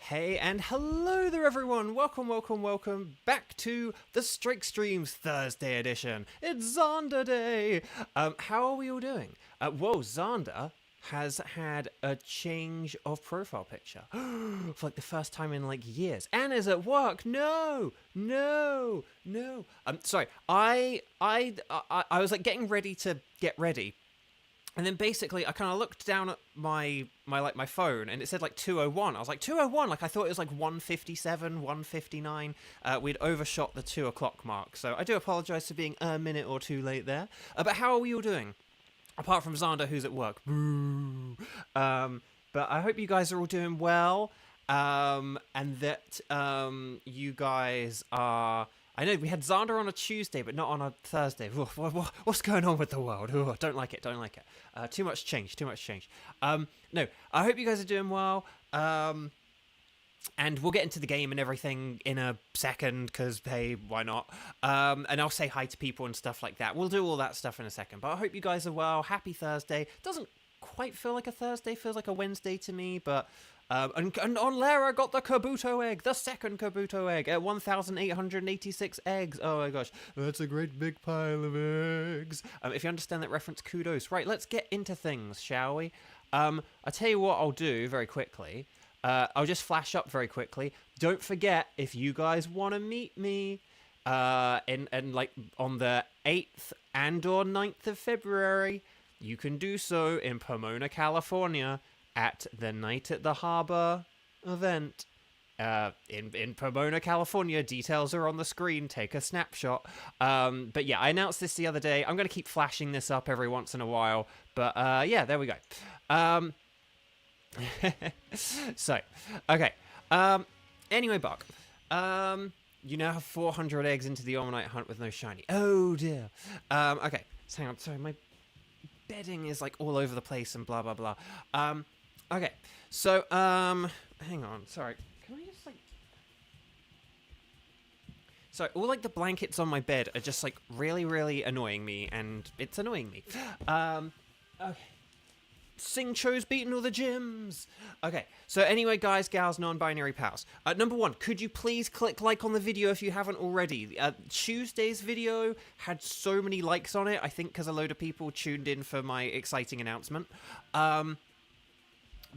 Hey and hello there everyone, welcome back to the Strike Streams Thursday edition. It's Xander Day! How are we all doing? Whoa, Xander has had a change of profile picture for like the first time in like years. Anna's at work. No. Sorry. I was like getting ready to get ready. And then basically I kind of looked down at my phone and it said like 2:01. I was like 2:01, like I thought it was like 1:57, 1:59. We'd overshot the 2 o'clock mark. So I do apologize for being a minute or two late there. But how are we all doing? Apart from Xander, who's at work. Boo. But I hope you guys are all doing well. And that you guys are... I know we had Xander on a Tuesday, but not on a Thursday. What's going on with the world? Don't like it. Too much change. No, I hope you guys are doing well. And we'll get into the game and everything in a second, because, hey, why not? And I'll say hi to people and stuff like that. We'll do all that stuff in a second. But I hope you guys are well. Happy Thursday. Doesn't quite feel like a Thursday. Feels like a Wednesday to me, but... and on Lara got the Kabuto egg, the second Kabuto egg at 1,886 eggs. Oh my gosh, that's a great big pile of eggs. If you understand that reference, kudos. Right, let's get into things, shall we? I'll tell you what I'll do very quickly. I'll just flash up very quickly. Don't forget, if you guys want to meet me in like on the 8th and or 9th of February, you can do so in Pomona, California, at the Night at the Harbor event in Pomona, California. Details are on the screen. Take a snapshot. But yeah, I announced this the other day. I'm going to keep flashing this up every once in a while. But yeah, there we go. So, okay. Anyway, Buck. You now have 400 eggs into the All-Night Hunt with no shiny. Oh, dear. Okay. So hang on. Sorry, my bedding is like all over the place and blah, blah, blah. Okay, so, hang on, sorry, can I just, like... Sorry, all, like, the blankets on my bed are just, like, really annoying me, and it's annoying me. Okay. Sing Cho's beaten all the gyms. Okay, so anyway, guys, gals, non-binary pals. Number one, could you please click like on the video if you haven't already? Tuesday's video had so many likes on it, I think because a load of people tuned in for my exciting announcement.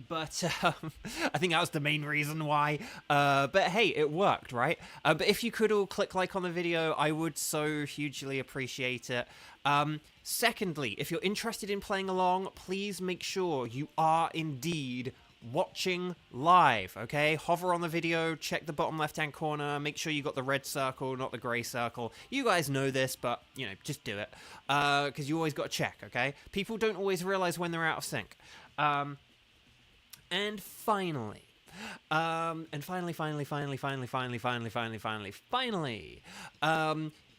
But I think that was the main reason why. But hey, it worked, right? But if you could all click like on the video, I would so hugely appreciate it. Secondly, if you're interested in playing along, please make sure you are indeed watching live, okay? Hover on the video, check the bottom left-hand corner, make sure you got the red circle, not the grey circle. You guys know this, but, you know, just do it. Because you always got to check, okay? People don't always realize when they're out of sync. And finally,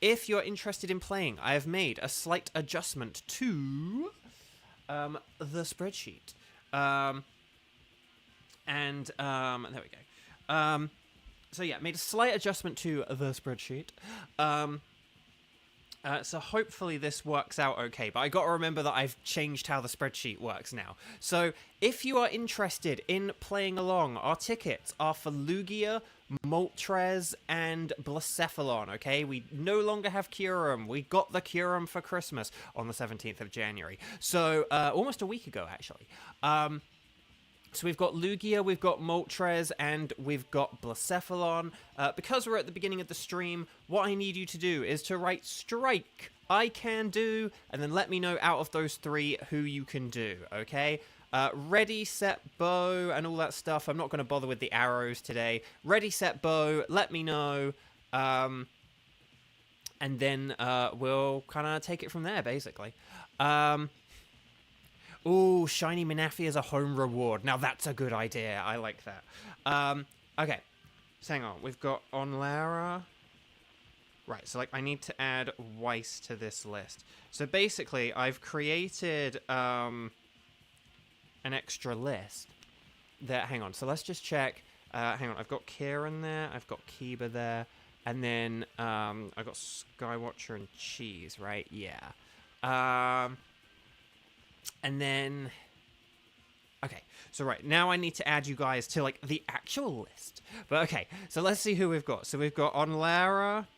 if you're interested in playing, I have made a slight adjustment to the spreadsheet. There we go. So yeah, made a slight adjustment to the spreadsheet. So hopefully this works out okay, but I got to remember that I've changed how the spreadsheet works now. So if you are interested in playing along, our tickets are for Lugia, Moltres, and Blacephalon, okay? We no longer have Kyurem. We got the Kyurem for Christmas on the 17th of January. So almost a week ago, actually. So we've got Lugia, we've got Moltres, and we've got Blacephalon. Because we're at the beginning of the stream, what I need you to do is to write strike, I can do, and then let me know out of those three who you can do, okay? Ready, set, bow, and all that stuff. I'm not going to bother with the arrows today. Ready, set, bow, let me know. And then we'll kind of take it from there, basically. Ooh, Shiny Manaphy as a home reward. Now that's a good idea. I like that. Okay. So hang on. We've got on Lara. Right, so like I need to add Weiss to this list. So basically, I've created an extra list that... Hang on. So let's just check. Hang on. I've got Kieran there. I've got Kiba there. And then I've got Skywatcher and Cheese, right? Yeah. And then Okay, so right, now I need to add you guys to, like, the actual list. But okay, so let's see who we've got. So we've got Onlara.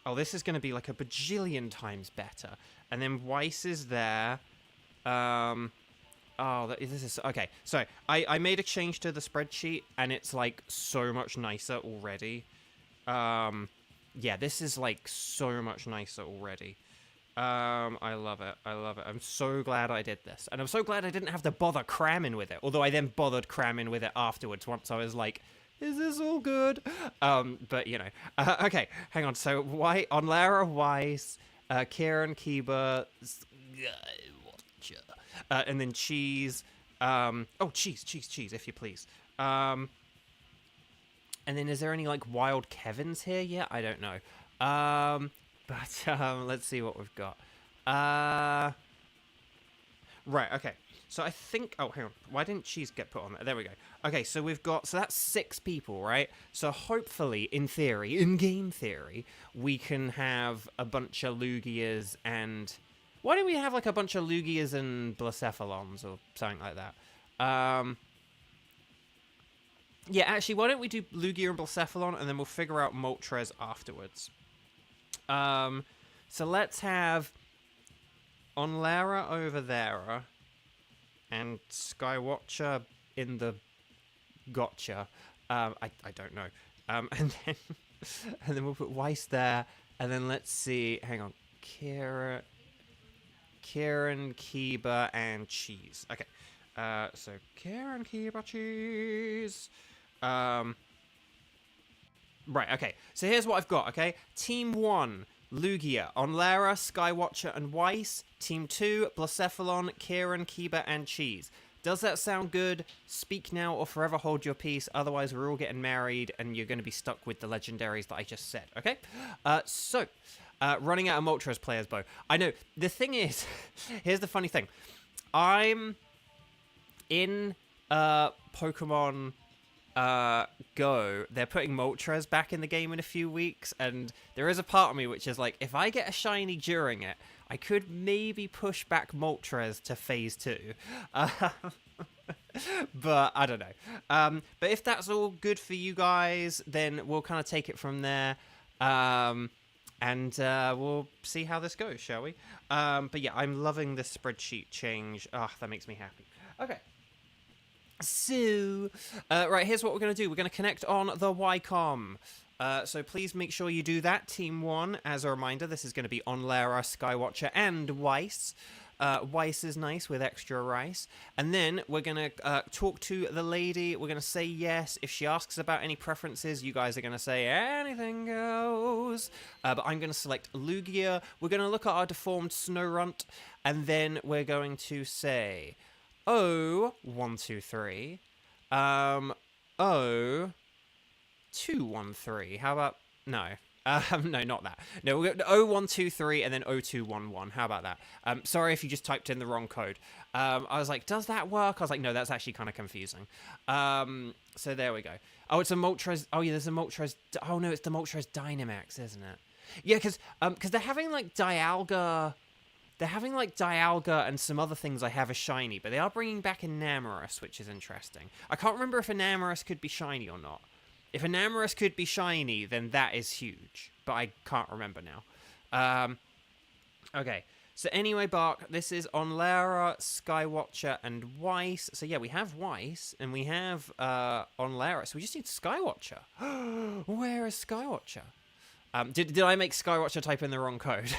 Oh, this is going to be, like, a bajillion times better. And then Weiss is there. Oh, this is... Okay, so I made a change to the spreadsheet, and it's, like, so much nicer already. Yeah, this is, like, so much nicer already. I love it. I love it. I'm so glad I did this. And I'm so glad I didn't have to bother cramming with it. Although I then bothered cramming with it afterwards once I was like, is this all good? But, you know. Okay, hang on. So, Onlara, Weiss, Kieran, Kiba, and then Cheese. Cheese, if you please. And then is there any, like, wild Kevins here yet? I don't know. But let's see what we've got. Right, okay. So I think... Oh, hang on. Why didn't Cheese get put on there? There we go. Okay, so we've got... So that's 6 people, right? So hopefully, in theory, in game theory, we can have a bunch of Lugias and... Why don't we have, like, a bunch of Lugias and Blacephalons or something like that? Yeah, actually, why don't we do Lugia and Blacephalon, and then we'll figure out Moltres afterwards. So let's have Onlara over there, and Skywatcher in the gotcha. I don't know. And then we'll put Weiss there, and then let's see. Hang on, Kieran, Kiba, and Cheese. Okay. So Kieran, Kiba, Cheese. Right, okay. So here's what I've got, okay? Team 1, Lugia, Onlara, Skywatcher, and Weiss. Team 2, Blacephalon, Kieran, Kiba, and Cheese. Does that sound good? Speak now or forever hold your peace. Otherwise, we're all getting married, and you're going to be stuck with the legendaries that I just said, okay? Running out of Moltres players, Bo. I know. The thing is, here's the funny thing. I'm in Pokemon... Go, they're putting Moltres back in the game in a few weeks, and there is a part of me which is like, if I get a shiny during it, I could maybe push back Moltres to phase 2. But I don't know. But if that's all good for you guys, then we'll kind of take it from there. And we'll see how this goes, shall we? But yeah, I'm loving this spreadsheet change. That makes me happy. Okay. So, right, here's what we're going to do. We're going to connect on the Wycom. So please make sure you do that. Team 1, as a reminder, this is going to be Onlara, Skywatcher, and Weiss. Weiss is nice with extra rice. And then we're going to talk to the lady. We're going to say yes. If she asks about any preferences, you guys are going to say anything goes. But I'm going to select Lugia. We're going to look at our deformed Snorunt. And then we're going to say... 1, 2, 3. 2, 1, 3. How about... No. No, not that. No, we'll go 1, 2, 3, and then 2, 1, 1. How about that? Sorry if you just typed in the wrong code. I was like, does that work? I was like, no, that's actually kind of confusing. So there we go. Oh, it's a Moltres... Oh, yeah, there's a Moltres... Oh, no, it's the Moltres Dynamax, isn't it? Yeah, because they're having, like, Dialga... They're having, like, Dialga and some other things I have as shiny, but they are bringing back Enamorus, which is interesting. I can't remember if Enamorus could be shiny or not. If Enamorus could be shiny, then that is huge, but I can't remember now. Okay, so anyway, Bark, this is Onlara, Skywatcher, and Weiss. So yeah, we have Weiss, and we have Onlara, so we just need Skywatcher. Where is Skywatcher? Did I make Skywatcher type in the wrong code?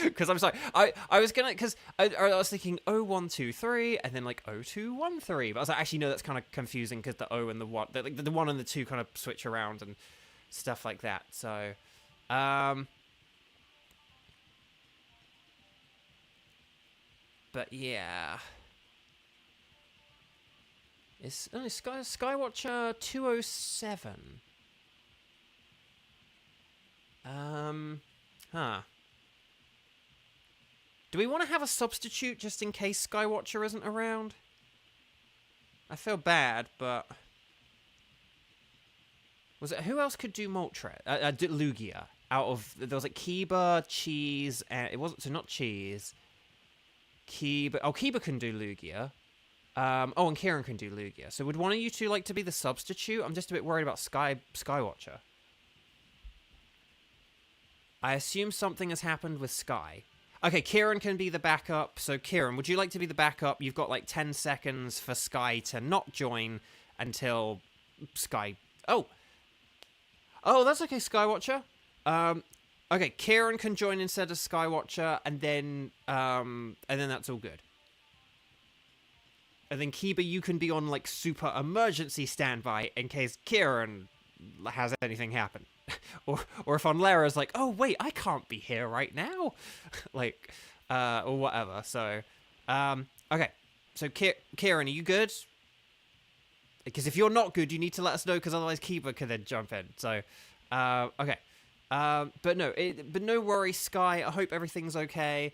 Because I'm sorry, I was gonna, because I was thinking 1, 2, 3, and then like 2, 1, 3, but I was like, actually no, that's kind of confusing because the O and the 1, the 1 and the 2 kind of switch around and stuff like that. So, but yeah, it's Skywatcher 207. Huh. Do we want to have a substitute just in case Skywatcher isn't around? I feel bad, but... Was it... Who else could do Moltres? Lugia. Out of... There was like Kiba, Cheese, and... It wasn't... So not Cheese. Kiba... Oh, Kiba can do Lugia. Oh, and Kieran can do Lugia. So would one of you two like to be the substitute? I'm just a bit worried about Skywatcher. I assume something has happened with Sky. Okay, Kieran can be the backup. So Kieran, would you like to be the backup? You've got like 10 seconds for Sky to not join until Sky... Oh, that's okay, Skywatcher. Okay, Kieran can join instead of Skywatcher, and then that's all good. And then Kiba, you can be on like super emergency standby in case Kieran has anything happen. or if on Lara's like, oh wait, I can't be here right now. Like, or whatever. So, okay. So Kieran, are you good? Because if you're not good, you need to let us know, because otherwise Kiba could then jump in. So, okay. But no worries, Sky. I hope everything's okay.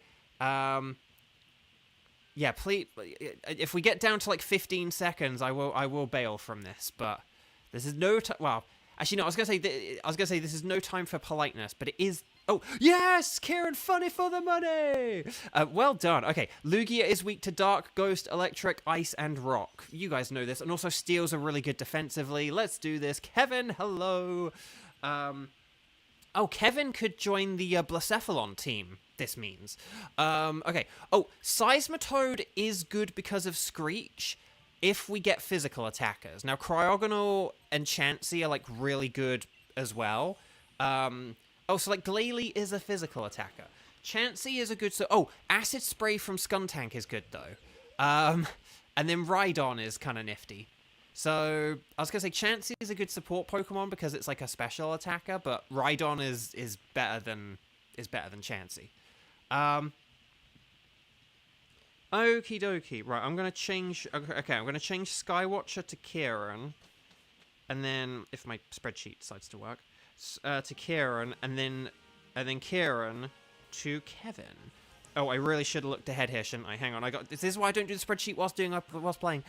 Yeah, please. If we get down to like 15 seconds, I will bail from this. But this is no time. Well, actually, no. I was gonna say this is no time for politeness, but it is. Oh yes, Kieran, funny for the money. Well done. Okay, Lugia is weak to Dark, Ghost, Electric, Ice, and Rock. You guys know this, and also Steels are really good defensively. Let's do this. Kevin, hello. Oh, Kevin could join the Blacephalon team, this means. Okay. Oh, Seismitoad is good because of Screech if we get physical attackers. Now, Cryogonal and Chansey are, like, really good as well. Oh, so, like, Glalie is a physical attacker. Chansey is a good... Acid Spray from Skuntank is good, though. And then Rhydon is kind of nifty. So, I was going to say, Chansey is a good support Pokemon because it's like a special attacker, but Rhydon is better than Chansey. Okie dokie. Right, I'm going to change... Okay, I'm going to change Skywatcher to Kieran. And then, if my spreadsheet decides to work, to Kieran, and then Kieran to Kevin. Oh, I really should have looked ahead here, shouldn't I? Hang on, this is why I don't do the spreadsheet whilst playing.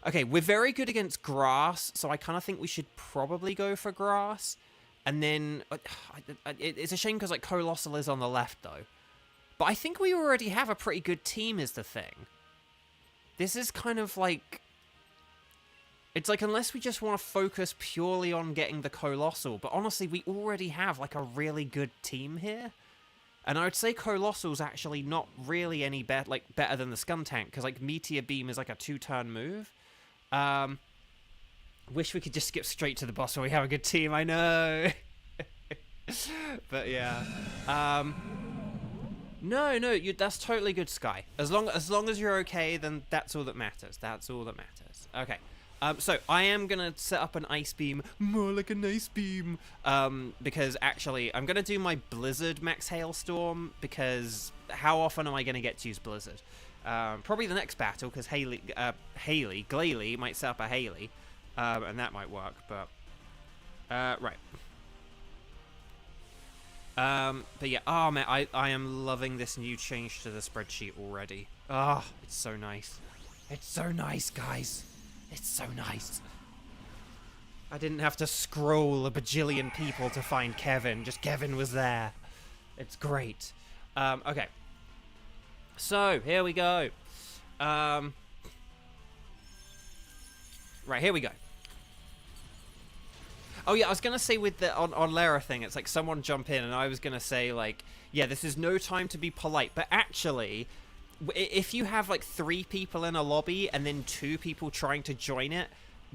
Okay, we're very good against grass, so I kind of think we should probably go for grass. And then, it's a shame because, like, Colossal is on the left, though. But I think we already have a pretty good team is the thing. This is kind of like... It's like, unless we just want to focus purely on getting the Colossal, but honestly, we already have, like, a really good team here. And I would say Colossal's actually not really any better than the Skuntank, because, like, Meteor Beam is, like, a 2-turn move. Wish we could just skip straight to the boss where we have a good team, I know. But yeah. No, that's totally good, Sky. As long as you're okay, then that's all that matters. That's all that matters. Okay. So I am gonna set up an Ice Beam, more like an Ice Beam, because actually I'm gonna do my Blizzard Max Hailstorm, because how often am I gonna get to use Blizzard? Probably the next battle, because Glalie might set up a Haley, and that might work, but, right. But yeah, oh man, I am loving this new change to the spreadsheet already. Oh, it's so nice. It's so nice, guys. It's so nice. I didn't have to scroll a bajillion people to find Kevin. Just Kevin was there. It's great. Okay. So, here we go. Right, here we go. Oh yeah, I was gonna say with the on Lara thing, it's like someone jump in, and I was gonna say like, yeah, this is no time to be polite, but actually, if you have like 3 people in a lobby and then 2 people trying to join it,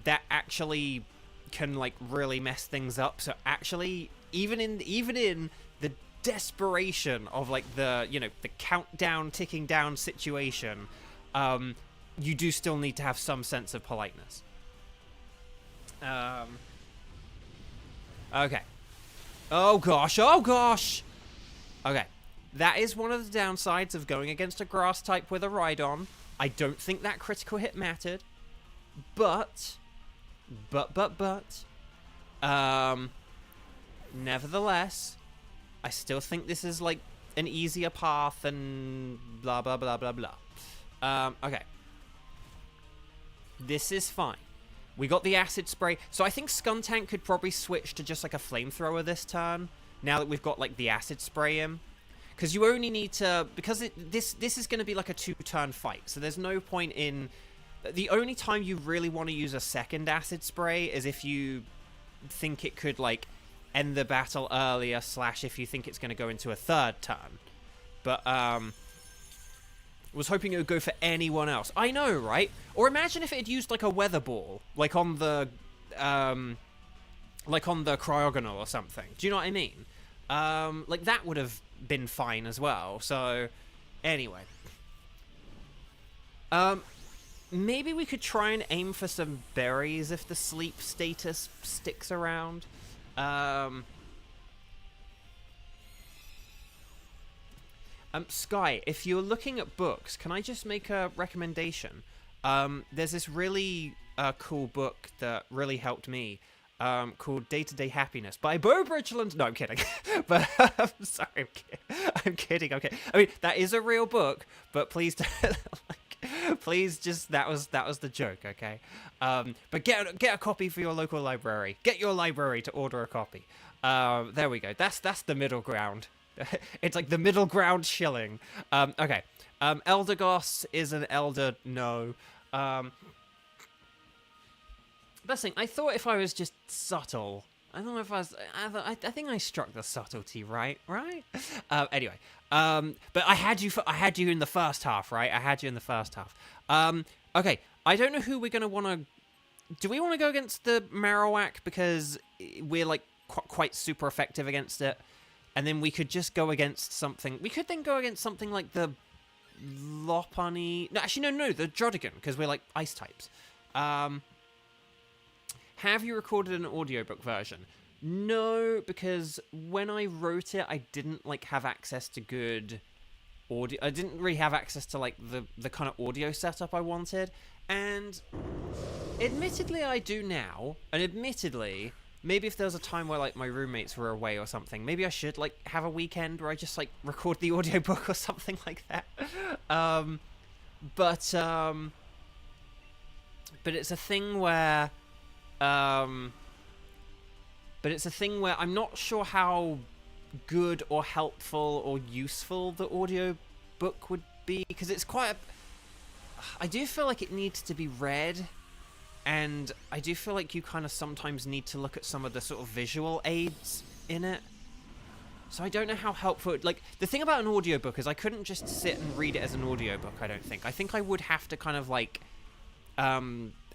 that actually can like really mess things up. So actually, even in the desperation of like the the countdown ticking down situation, you do still need to have some sense of politeness. Okay. Oh gosh. Okay. That is one of the downsides of going against a grass type with a Rhydon. I don't think that critical hit mattered. But. Nevertheless, I still think this is like an easier path and blah blah blah blah blah. Okay. This is fine. We got the acid spray. So I think Skuntank could probably switch to just like a flamethrower this turn, now that we've got like the acid spray in. because you only need to, because this is going to be like a 2-turn fight, so there's no point in, the only time you really want to use a second acid spray is if you think it could like end the battle earlier, / if you think it's going to go into a 3rd turn. But was hoping it would go for anyone else. I know, right? Or imagine if it had used like a weather ball, like on the cryogonal or something. Do you know what I mean? Like that would have been fine as well. So anyway, maybe we could try and aim for some berries if the sleep status sticks around. Sky, if you're looking at books, can I just make a recommendation? There's this really cool book that really helped me, called Day-to-Day Happiness by Beau Bridgeland. No, I'm kidding. But I'm sorry, I'm kidding. Okay, I mean that is a real book, but please don't, please just that was the joke, okay? But get a copy for your local library. Get your library to order a copy. There we go. That's the middle ground. It's like the middle ground shilling. Okay. Eldegoss is an elder. No. Best thing, I thought if I was just subtle. I don't know if I was. I think I struck the subtlety right. Anyway. But I had you in the first half, right? I had you in the first half. Okay. I don't know who we're gonna want to. Do we want to go against the Marowak because we're like quite super effective against it? And then we could just go against something. We could then go against something like the Lopunny. No, actually, no, the Drodigan, because we're like ice types. Have you recorded an audiobook version? No, because when I wrote it, I didn't like have access to good audio. I didn't really have access to like the kind of audio setup I wanted. And admittedly, I do now. And admittedly, maybe if there was a time where like my roommates were away or something, maybe I should like have a weekend where I just like record the audiobook or something like that. But it's a thing where I'm not sure how good or helpful or useful the audiobook would be, because it's quite I do feel like it needs to be read. And I do feel like you kind of sometimes need to look at some of the sort of visual aids in it. So I don't know how helpful. Like, the thing about an audiobook is I couldn't just sit and read it as an audiobook, I don't think. I think I would have to kind of, like,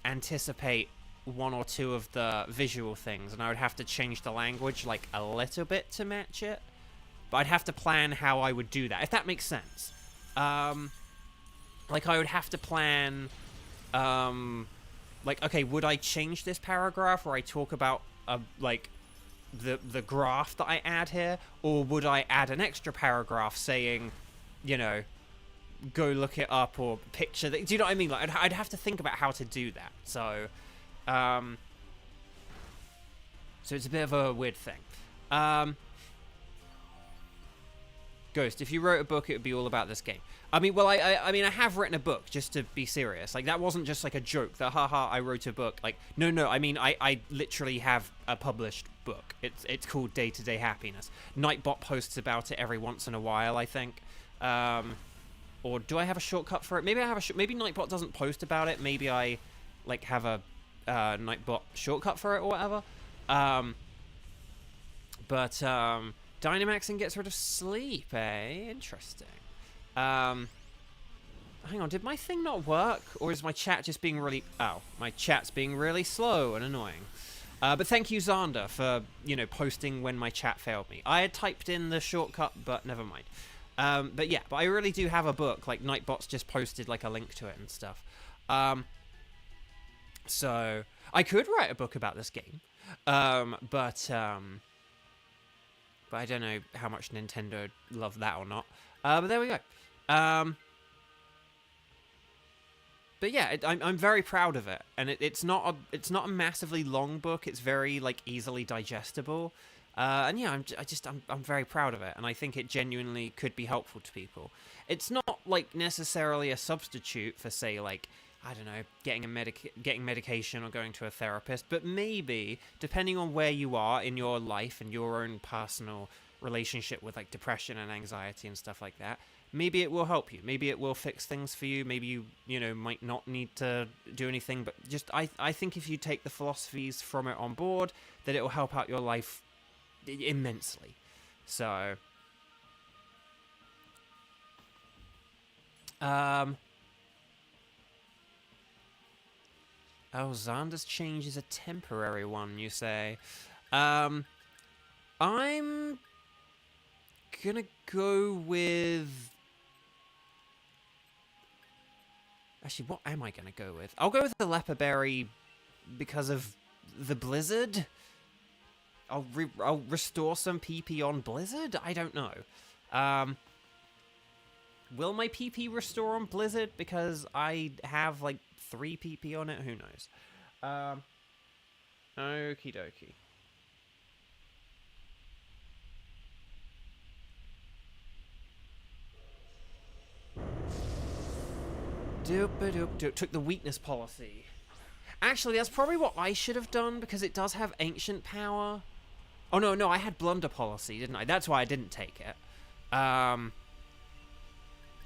anticipate 1 or 2 of the visual things. And I would have to change the language, like, a little bit to match it. But I'd have to plan how I would do that, if that makes sense. Like, I would have to plan... like, okay, would I change this paragraph where I talk about, like, the graph that I add here? Or would I add an extra paragraph saying, you know, go look it up or picture that? Do you know what I mean? Like, I'd have to think about how to do that. So, so it's a bit of a weird thing. Ghost, if you wrote a book, it would be all about this game. I mean, well, I mean, I have written a book, just to be serious. Like, that wasn't just like a joke, that haha, I wrote a book. Like, no, I mean, I literally have a published book. It's called Day-to-Day Happiness. Nightbot posts about it every once in a while, I think. Or do I have a shortcut for it? Maybe I have maybe Nightbot doesn't post about it. Maybe I, like, have a Nightbot shortcut for it or whatever. But Dynamaxing gets rid of sleep, eh? Interesting. Hang on, did my thing not work? Or is my chat just being really... Oh, my chat's being really slow and annoying. But thank you, Xander, for, you know, posting when my chat failed me. I had typed in the shortcut, but never mind. But yeah, but I really do have a book. Like, Nightbot's just posted, like, a link to it and stuff. So, I could write a book about this game. But I don't know how much Nintendo love that or not. But there we go. But yeah, I'm very proud of it, and it's not a massively long book. It's very like easily digestible, and yeah, I'm very proud of it, and I think it genuinely could be helpful to people. It's not like necessarily a substitute for, say, like, I don't know, getting medication or going to a therapist, but maybe depending on where you are in your life and your own personal relationship with like depression and anxiety and stuff like that, maybe it will help you. Maybe it will fix things for you. Maybe you know, might not need to do anything, but just I think if you take the philosophies from it on board, that it will help out your life immensely. So oh, Xander's change is a temporary one, you say. I'm gonna go with... Actually, what am I gonna go with? I'll go with the Leper Berry because of the Blizzard. I'll restore some PP on Blizzard? I don't know. Will my PP restore on Blizzard? Because I have, like, 3 PP on it? Who knows? Okie dokie. Doop-a-doop-doop. Took the weakness policy. Actually, that's probably what I should have done, because it does have ancient power. Oh, no, I had blunder policy, didn't I? That's why I didn't take it.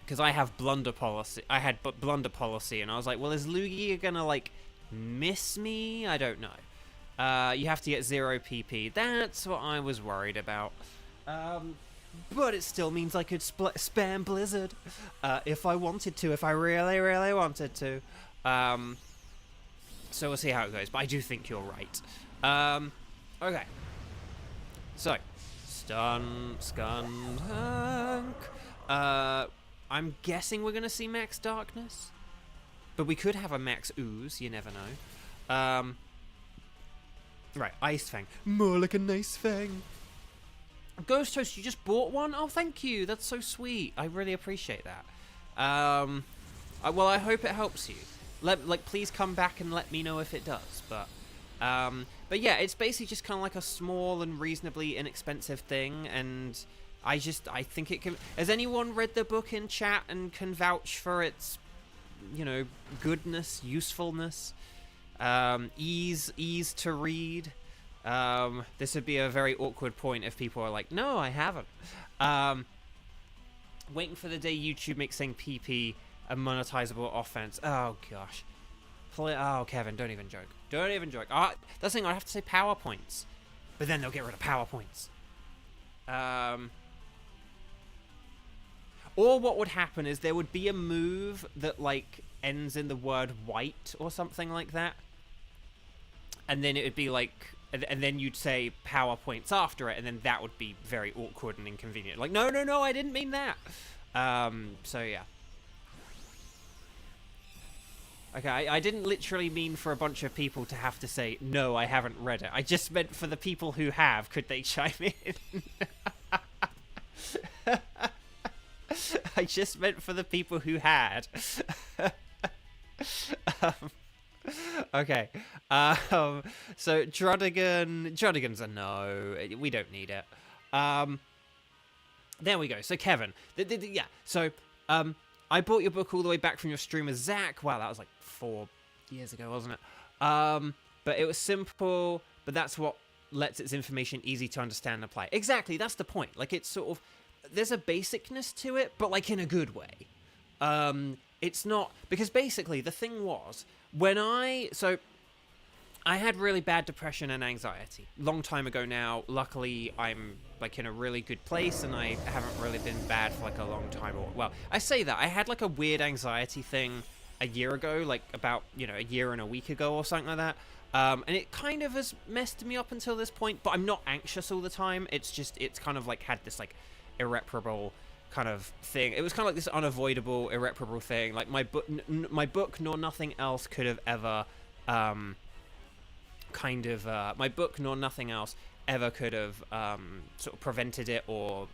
Because I have blunder policy. I had blunder policy, and I was like, well, is Lugia gonna, like, miss me? I don't know. You have to get 0 PP. That's what I was worried about. But it still means I could spam Blizzard if I wanted to, if I really, really wanted to. So we'll see how it goes, but I do think you're right. Okay. So, Skuntank. I'm guessing we're going to see Max Darkness. But we could have a Max Ooze, you never know. Right, Ice Fang. More like a nice fang. Ghost Toast, you just bought one? Oh, thank you. That's so sweet. I really appreciate that. Well, I hope it helps you. Please come back and let me know if it does. But yeah, it's basically just kind of like a small and reasonably inexpensive thing, and I think it can... Has anyone read the book in chat and can vouch for its, you know, goodness, usefulness, ease to read? This would be a very awkward point if people are like, no, I haven't. Waiting for the day YouTube makes saying PP a monetizable offense. Oh, gosh. Oh, Kevin, don't even joke. Don't even joke. That's the thing, I have to say PowerPoints. But then they'll get rid of PowerPoints. Or what would happen is there would be a move that, like, ends in the word white or something like that. And then it would be like... And then you'd say PowerPoints after it, and then that would be very awkward and inconvenient. Like, no, I didn't mean that. So, yeah. Okay, I didn't literally mean for a bunch of people to have to say, no, I haven't read it. I just meant for the people who have, could they chime in? I just meant for the people who had. Okay. So Druddigan's a no. We don't need it. There we go. So Kevin, yeah. So I bought your book all the way back from your streamer Zach. Wow, that was like 4 years ago, wasn't it? But it was simple. But that's what lets its information easy to understand and apply. Exactly. That's the point. Like, it's sort of, there's a basicness to it, but like in a good way. It's not, because basically the thing was, so I had really bad depression and anxiety long time ago now. Luckily, I'm like in a really good place, and I haven't really been bad for like a long time. Well, I say that I had like a weird anxiety thing a year ago, like about, you know, a year and a week ago or something like that. And it kind of has messed me up until this point, but I'm not anxious all the time. It's kind of like had this like irreparable kind of thing. It was kind of like this unavoidable, irreparable thing. Like my book nor nothing else could have ever, my book nor nothing else ever could have sort of prevented it or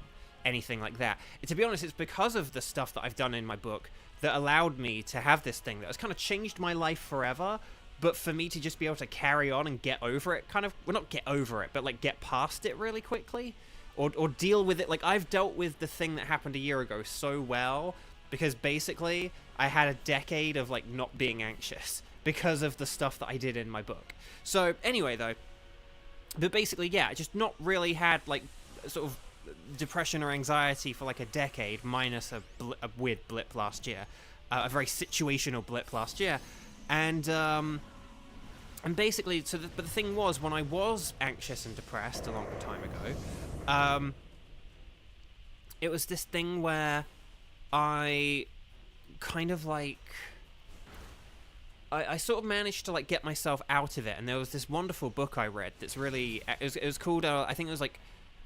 anything like that. To be honest, it's because of the stuff that I've done in my book that allowed me to have this thing that has kind of changed my life forever. But for me to just be able to carry on and get over it, kind of, well, not get over it, but like get past it really quickly. Or deal with it. Like, I've dealt with the thing that happened a year ago so well, because basically I had a decade of like not being anxious because of the stuff that I did in my book. So anyway, though, but basically, yeah, I just not really had like sort of depression or anxiety for like a decade, minus a weird blip last year, a very situational blip last year, and basically, but the thing was, when I was anxious and depressed a long time ago, it was this thing where I kind of like. I sort of managed to like get myself out of it, and there was this wonderful book I read that's really it was called I think it was like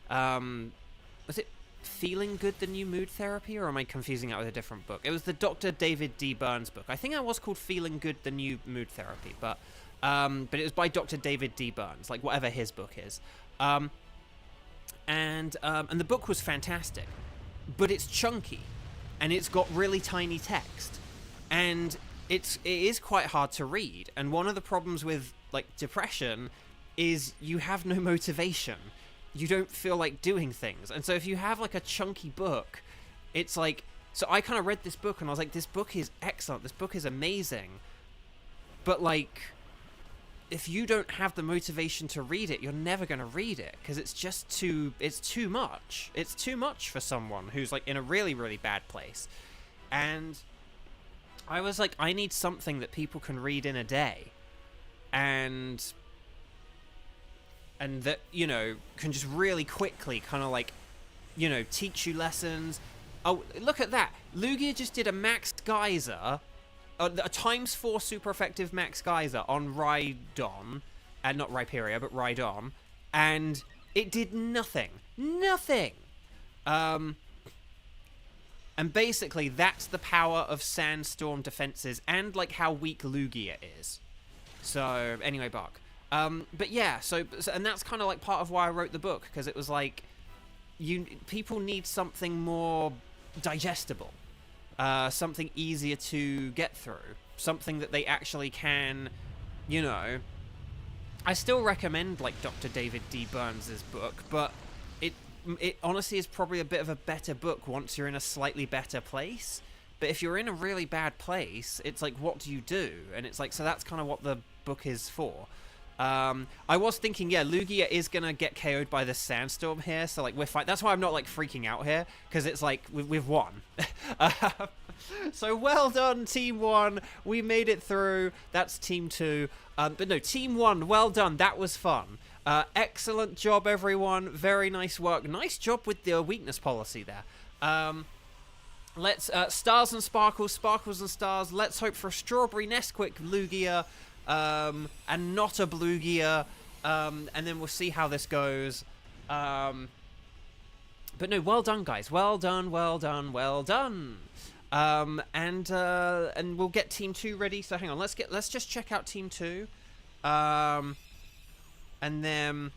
was it Feeling Good, the New Mood Therapy, or am I confusing it with a different book? It was the Dr. David D. Burns book. I think that was called Feeling Good, the New Mood Therapy, but it was by Dr. David D. Burns, like whatever his book is, and the book was fantastic, but it's chunky, and it's got really tiny text, and it is quite hard to read. And one of the problems with like depression is you have no motivation. You don't feel like doing things. And so if you have like a chunky book, it's like, so I kind of read this book and I was like, this book is excellent. This book is amazing. But like, if you don't have the motivation to read it, you're never going to read it, because it's too much. It's too much for someone who's like in a really, really bad place. And I was like, I need something that people can read in a day, and that, you know, can just really quickly kind of like, you know, teach you lessons. Oh, look at that. Lugia just did a max geyser, a ×4 super effective max geyser on Rhydon, and not Rhyperior, but Rhydon, and it did nothing. Nothing! And basically, that's the power of Sandstorm defenses, and like how weak Lugia is. So, anyway, Bark. But yeah, so and that's kind of like part of why I wrote the book, because it was like, people need something more digestible, something easier to get through, something that they actually can, you know. I still recommend like Dr. David D. Burns' book, but it honestly is probably a bit of a better book once you're in a slightly better place. But if you're in a really bad place, it's like, what do you do? And it's like, so that's kind of what the book is for. I was thinking, yeah, Lugia is gonna get KO'd by the Sandstorm here, so like we're fine. That's why I'm not like freaking out here, because it's like we've won. So well done, Team 1. We made it through. That's Team 2. But no, Team 1, well done. That was fun. Excellent job, everyone. Very nice work. Nice job with the weakness policy there. Let's stars and sparkles, sparkles and stars. Let's hope for a strawberry Nesquik Lugia, and not a Bluegia, and then we'll see how this goes. But no, well done, guys. Well done, well done, well done. And we'll get Team 2 ready. So hang on, let's just check out Team 2. And then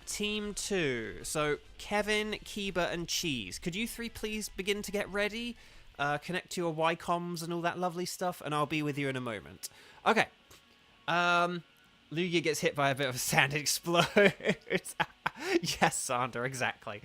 Team 2. So Kevin, Kiba, and Cheese. Could you three please begin to get ready? Connect to your Y-coms and all that lovely stuff, and I'll be with you in a moment. Okay. Lugia gets hit by a bit of a sand explode. Yes, Sander, exactly.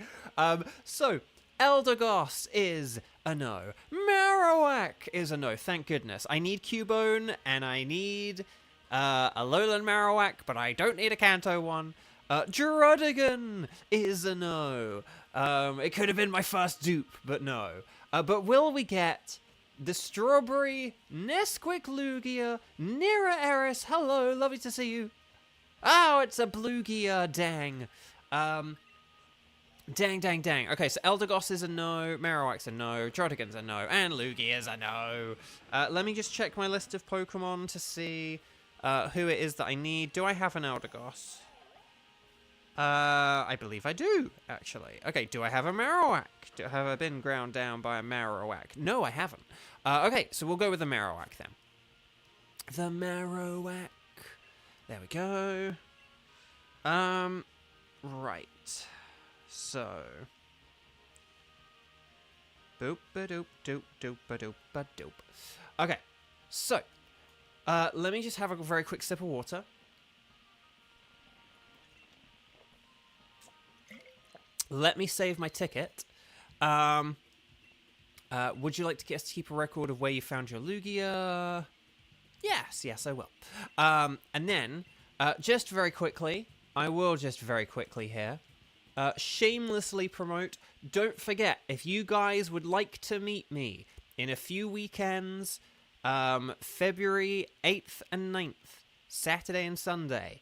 So Eldegoss is a no. Marowak is a no, thank goodness. I need Cubone, and I need a Lowland Marowak, but I don't need a Kanto one. Druddigan is a no. It could have been my first dupe, but no. But will we get the Strawberry Nesquik Lugia, Nira Eris? Hello, lovely to see you. Oh, it's a Bluegia, dang. Dang. Okay, so Eldegoss is a no, Marowak's a no, Druddigan's a no, and Lugia's a no. Let me just check my list of Pokemon to see who it is that I need. Do I have an Eldegoss? I believe I do, actually. Okay, do I have a Marowak? Have I been ground down by a Marowak? No, I haven't. Okay, so we'll go with the Marowak then. The Marowak. There we go. Right. So. Boop-a-doop-doop-doop-a-doop-a-doop. Okay, so. Let me just have a very quick sip of water. Let me save my ticket. Would you like to get us to keep a record of where you found your Lugia? Yes, I will. And then, just very quickly, I will just very quickly here, shamelessly promote. Don't forget, if you guys would like to meet me in a few weekends, February 8th and 9th, Saturday and Sunday,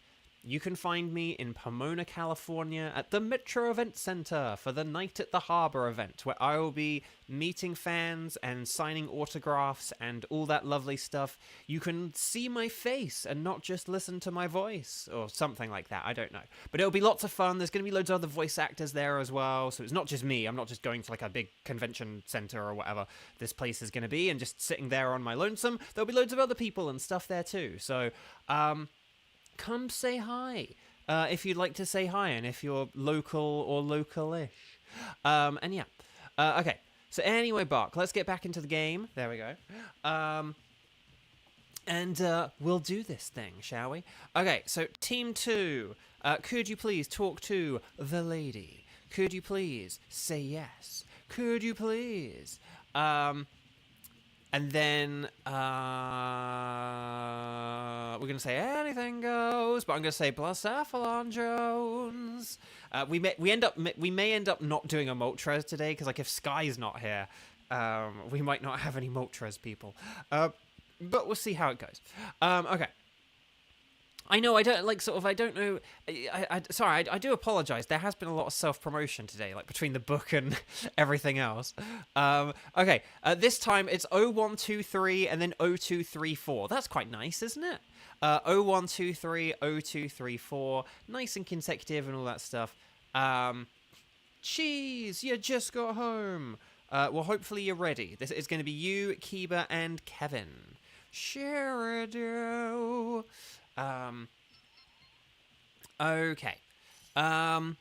you can find me in Pomona, California at the Metro Event Center for the Night at the Harbor event, where I will be meeting fans and signing autographs and all that lovely stuff. You can see my face and not just listen to my voice or something like that. I don't know. But it'll be lots of fun. There's going to be loads of other voice actors there as well. So it's not just me. I'm not just going to like a big convention center or whatever this place is going to be and just sitting there on my lonesome. There'll be loads of other people and stuff there too. So, come say hi if you'd like to say hi and if you're local or local-ish. And yeah. Okay. So anyway, Bark, let's get back into the game. There we go. And we'll do this thing, shall we? Okay, so Team 2. Could you please talk to the lady? Could you please say yes? Could you please? And then we're going to say anything goes, but I'm going to say Blacephalon Jones. We may end up not doing a Moltres today, because like if Sky's not here, we might not have any Moltres people. But we'll see how it goes. Okay. I know, I don't know. Sorry, I do apologize. There has been a lot of self-promotion today, like between the book and everything else. Okay, this time it's 0123 and then 0234. That's quite nice, isn't it? 0123, 0234. Nice and consecutive and all that stuff. Cheese, you just got home. Well, hopefully you're ready. This is going to be you, Kiba, and Kevin. Sheridan. Okay. Oh,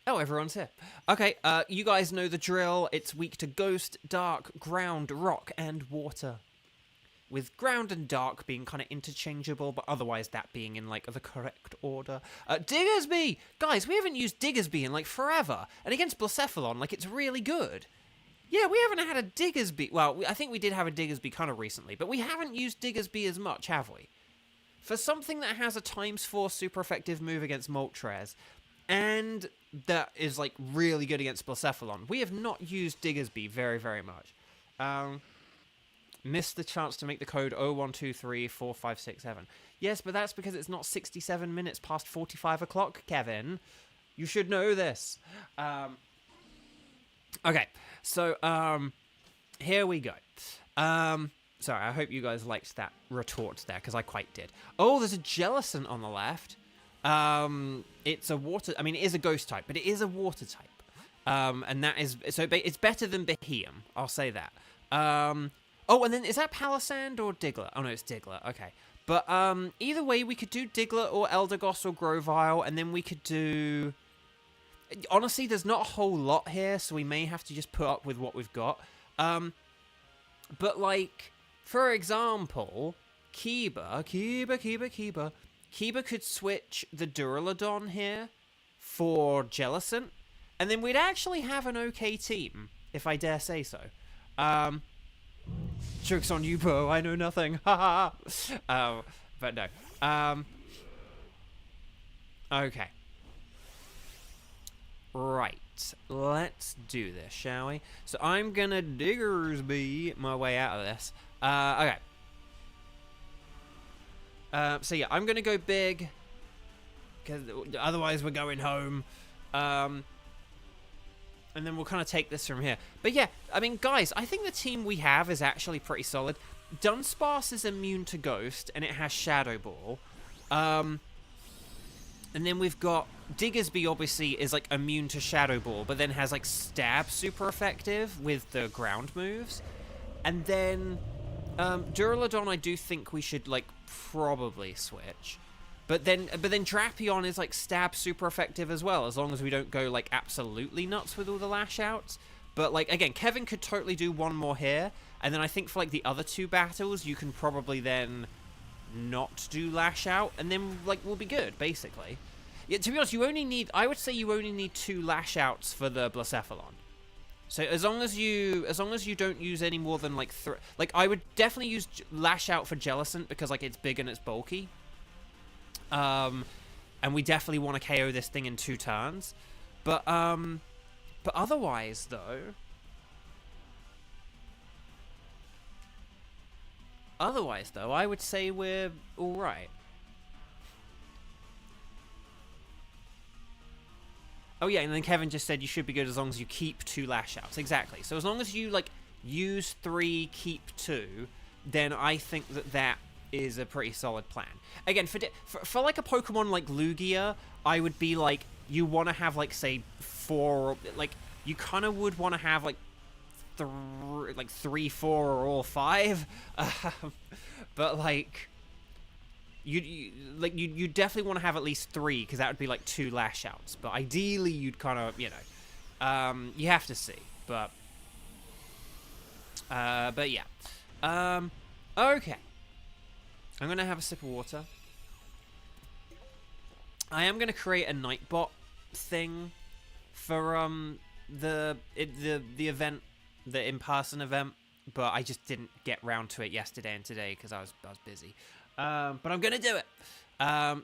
everyone's here. Okay, you guys know the drill. It's weak to ghost, dark, ground, rock, and water. With ground and dark being kind of interchangeable, but otherwise that being in, like, the correct order. Diggersby! Guys, we haven't used Diggersby in, like, forever. And against Blacephalon, like, it's really good. Yeah, we haven't had a Diggersby. Well, I think we did have a Diggersby kind of recently, but we haven't used Diggersby as much, have we? For something that has a ×4 super effective move against Moltres, and that is, like, really good against Blacephalon, we have not used Diggersby very, very much. Missed the chance to make the code 01234567. Yes, but that's because it's not 67 minutes past 45 o'clock, Kevin. You should know this. Okay, so, here we go. Sorry, I hope you guys liked that retort there, because I quite did. Oh, there's a Jellicent on the left. It's a water... I mean, it is a ghost type, but it is a water type. And that is... So it's better than Beheeyem, I'll say that. Oh, and then is that Palisand or Diglett? Oh, no, it's Diglett. Okay. But either way, we could do Diglett or Eldegoss or Grovyle, and then we could do... Honestly, there's not a whole lot here, so we may have to just put up with what we've got. But, like... For example, Kiba could switch the Duraludon here for Jellicent, and then we'd actually have an okay team, if I dare say so. Joke's on you, bro, I know nothing. Haha. But no. Okay. Right. Let's do this, shall we? So I'm gonna Diggersby my way out of this. Okay. So yeah, I'm gonna go big, because otherwise we're going home. And then we'll kind of take this from here. But yeah, I mean, guys, I think the team we have is actually pretty solid. Dunsparce is immune to Ghost, and it has Shadow Ball. And then we've got Diggersby, obviously, is, like, immune to Shadow Ball, but then has, like, Stab super effective with the ground moves. And then Duraludon, I do think we should, like, probably switch. But then Drapion is, like, Stab super effective as well, as long as we don't go, like, absolutely nuts with all the Lash Outs. But, like, again, Kevin could totally do one more here, and then I think for, like, the other two battles, you can probably then not do Lash Out, and then, like, we'll be good, basically. Yeah, to be honest, I would say you only need 2 Lash Outs for the Blacephalon. So as long as you don't use any more than, like, 3... Like, I would definitely use Lash Out for Jellicent, because, like, it's big and it's bulky. And we definitely want to KO this thing in 2 turns. But otherwise, though... I would say we're alright. Oh yeah, and then Kevin just said you should be good as long as you keep 2 lash outs. Exactly. So as long as you, like, use 3, keep 2, then I think that is a pretty solid plan. Again, for like a Pokemon like Lugia, I would be like, you want to have, like, say, 4, like, you kind of would want to have, like, 3, 4, or all 5. But, like... You definitely want to have at least 3, because that would be like 2 lash outs. But ideally, you'd kind of, you know, you have to see. But yeah. Okay. I'm gonna have a sip of water. I am gonna create a Nightbot thing for the event, the in-person event, but I just didn't get round to it yesterday and today because I was busy. But I'm gonna do it.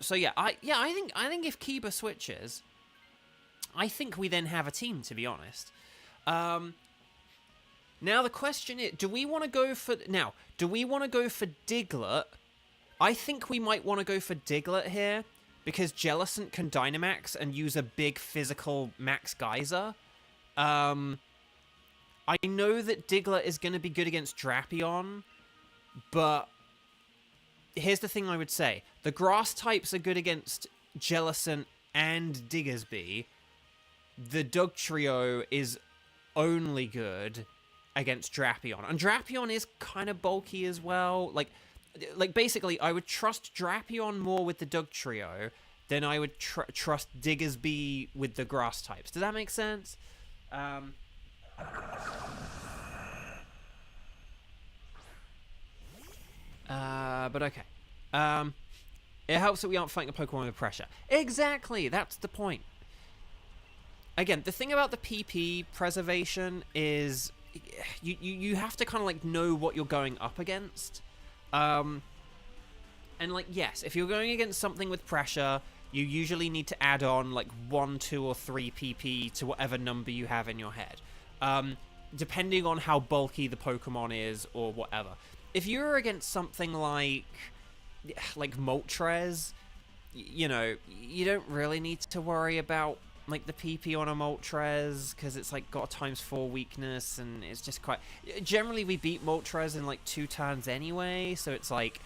So yeah, I think if Kiba switches, I think we then have a team. To be honest, now the question is, do we want to go for Diglett? I think we might want to go for Diglett here because Jellicent can Dynamax and use a big physical Max Geyser. I know that Diglett is going to be good against Drapion, but here's the thing I would say. The grass types are good against Jellicent and Diggersby. The Dugtrio is only good against Drapion. And Drapion is kind of bulky as well. Like basically, I would trust Drapion more with the Dugtrio than I would trust Diggersby with the grass types. Does that make sense? But okay. It helps that we aren't fighting a Pokemon with pressure. Exactly, that's the point. Again, the thing about the PP preservation is you have to kind of like know what you're going up against. And like, yes, if you're going against something with pressure, you usually need to add on like 1, 2, or 3 PP to whatever number you have in your head. Depending on how bulky the Pokemon is or whatever. If you're against something like Moltres, you know, you don't really need to worry about like the PP on a Moltres because it's like got a ×4 weakness and it's just quite... Generally, we beat Moltres in like 2 turns anyway, so it's like,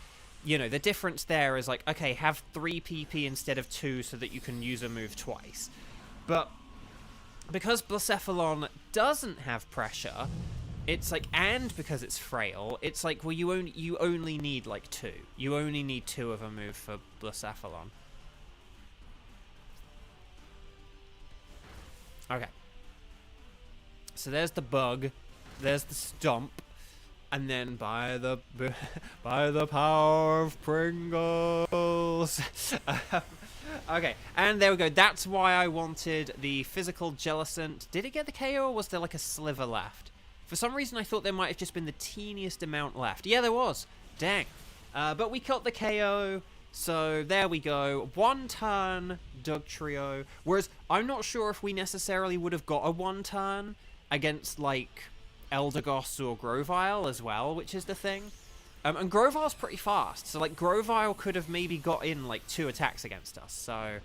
you know, the difference there is like, okay, have 3 PP instead of 2 so that you can use a move twice. But because Blacephalon doesn't have pressure... It's like, and because it's frail, it's like, well, you only need like 2. You only need 2 of a move for Blacephalon. Okay. So there's the bug, there's the stomp, and then by the power of Pringles. Okay, and there we go. That's why I wanted the physical Jellicent. Did it get the KO, or was there like a sliver left? For some reason, I thought there might have just been the teeniest amount left. Yeah, there was. Dang. But we got the KO, so there we go. 1 turn Dugtrio. Whereas, I'm not sure if we necessarily would have got a 1 turn against, like, Eldegoss or Grovyle as well, which is the thing. And Grovyle's pretty fast, so, like, Grovyle could have maybe got in, like, 2 attacks against us, so...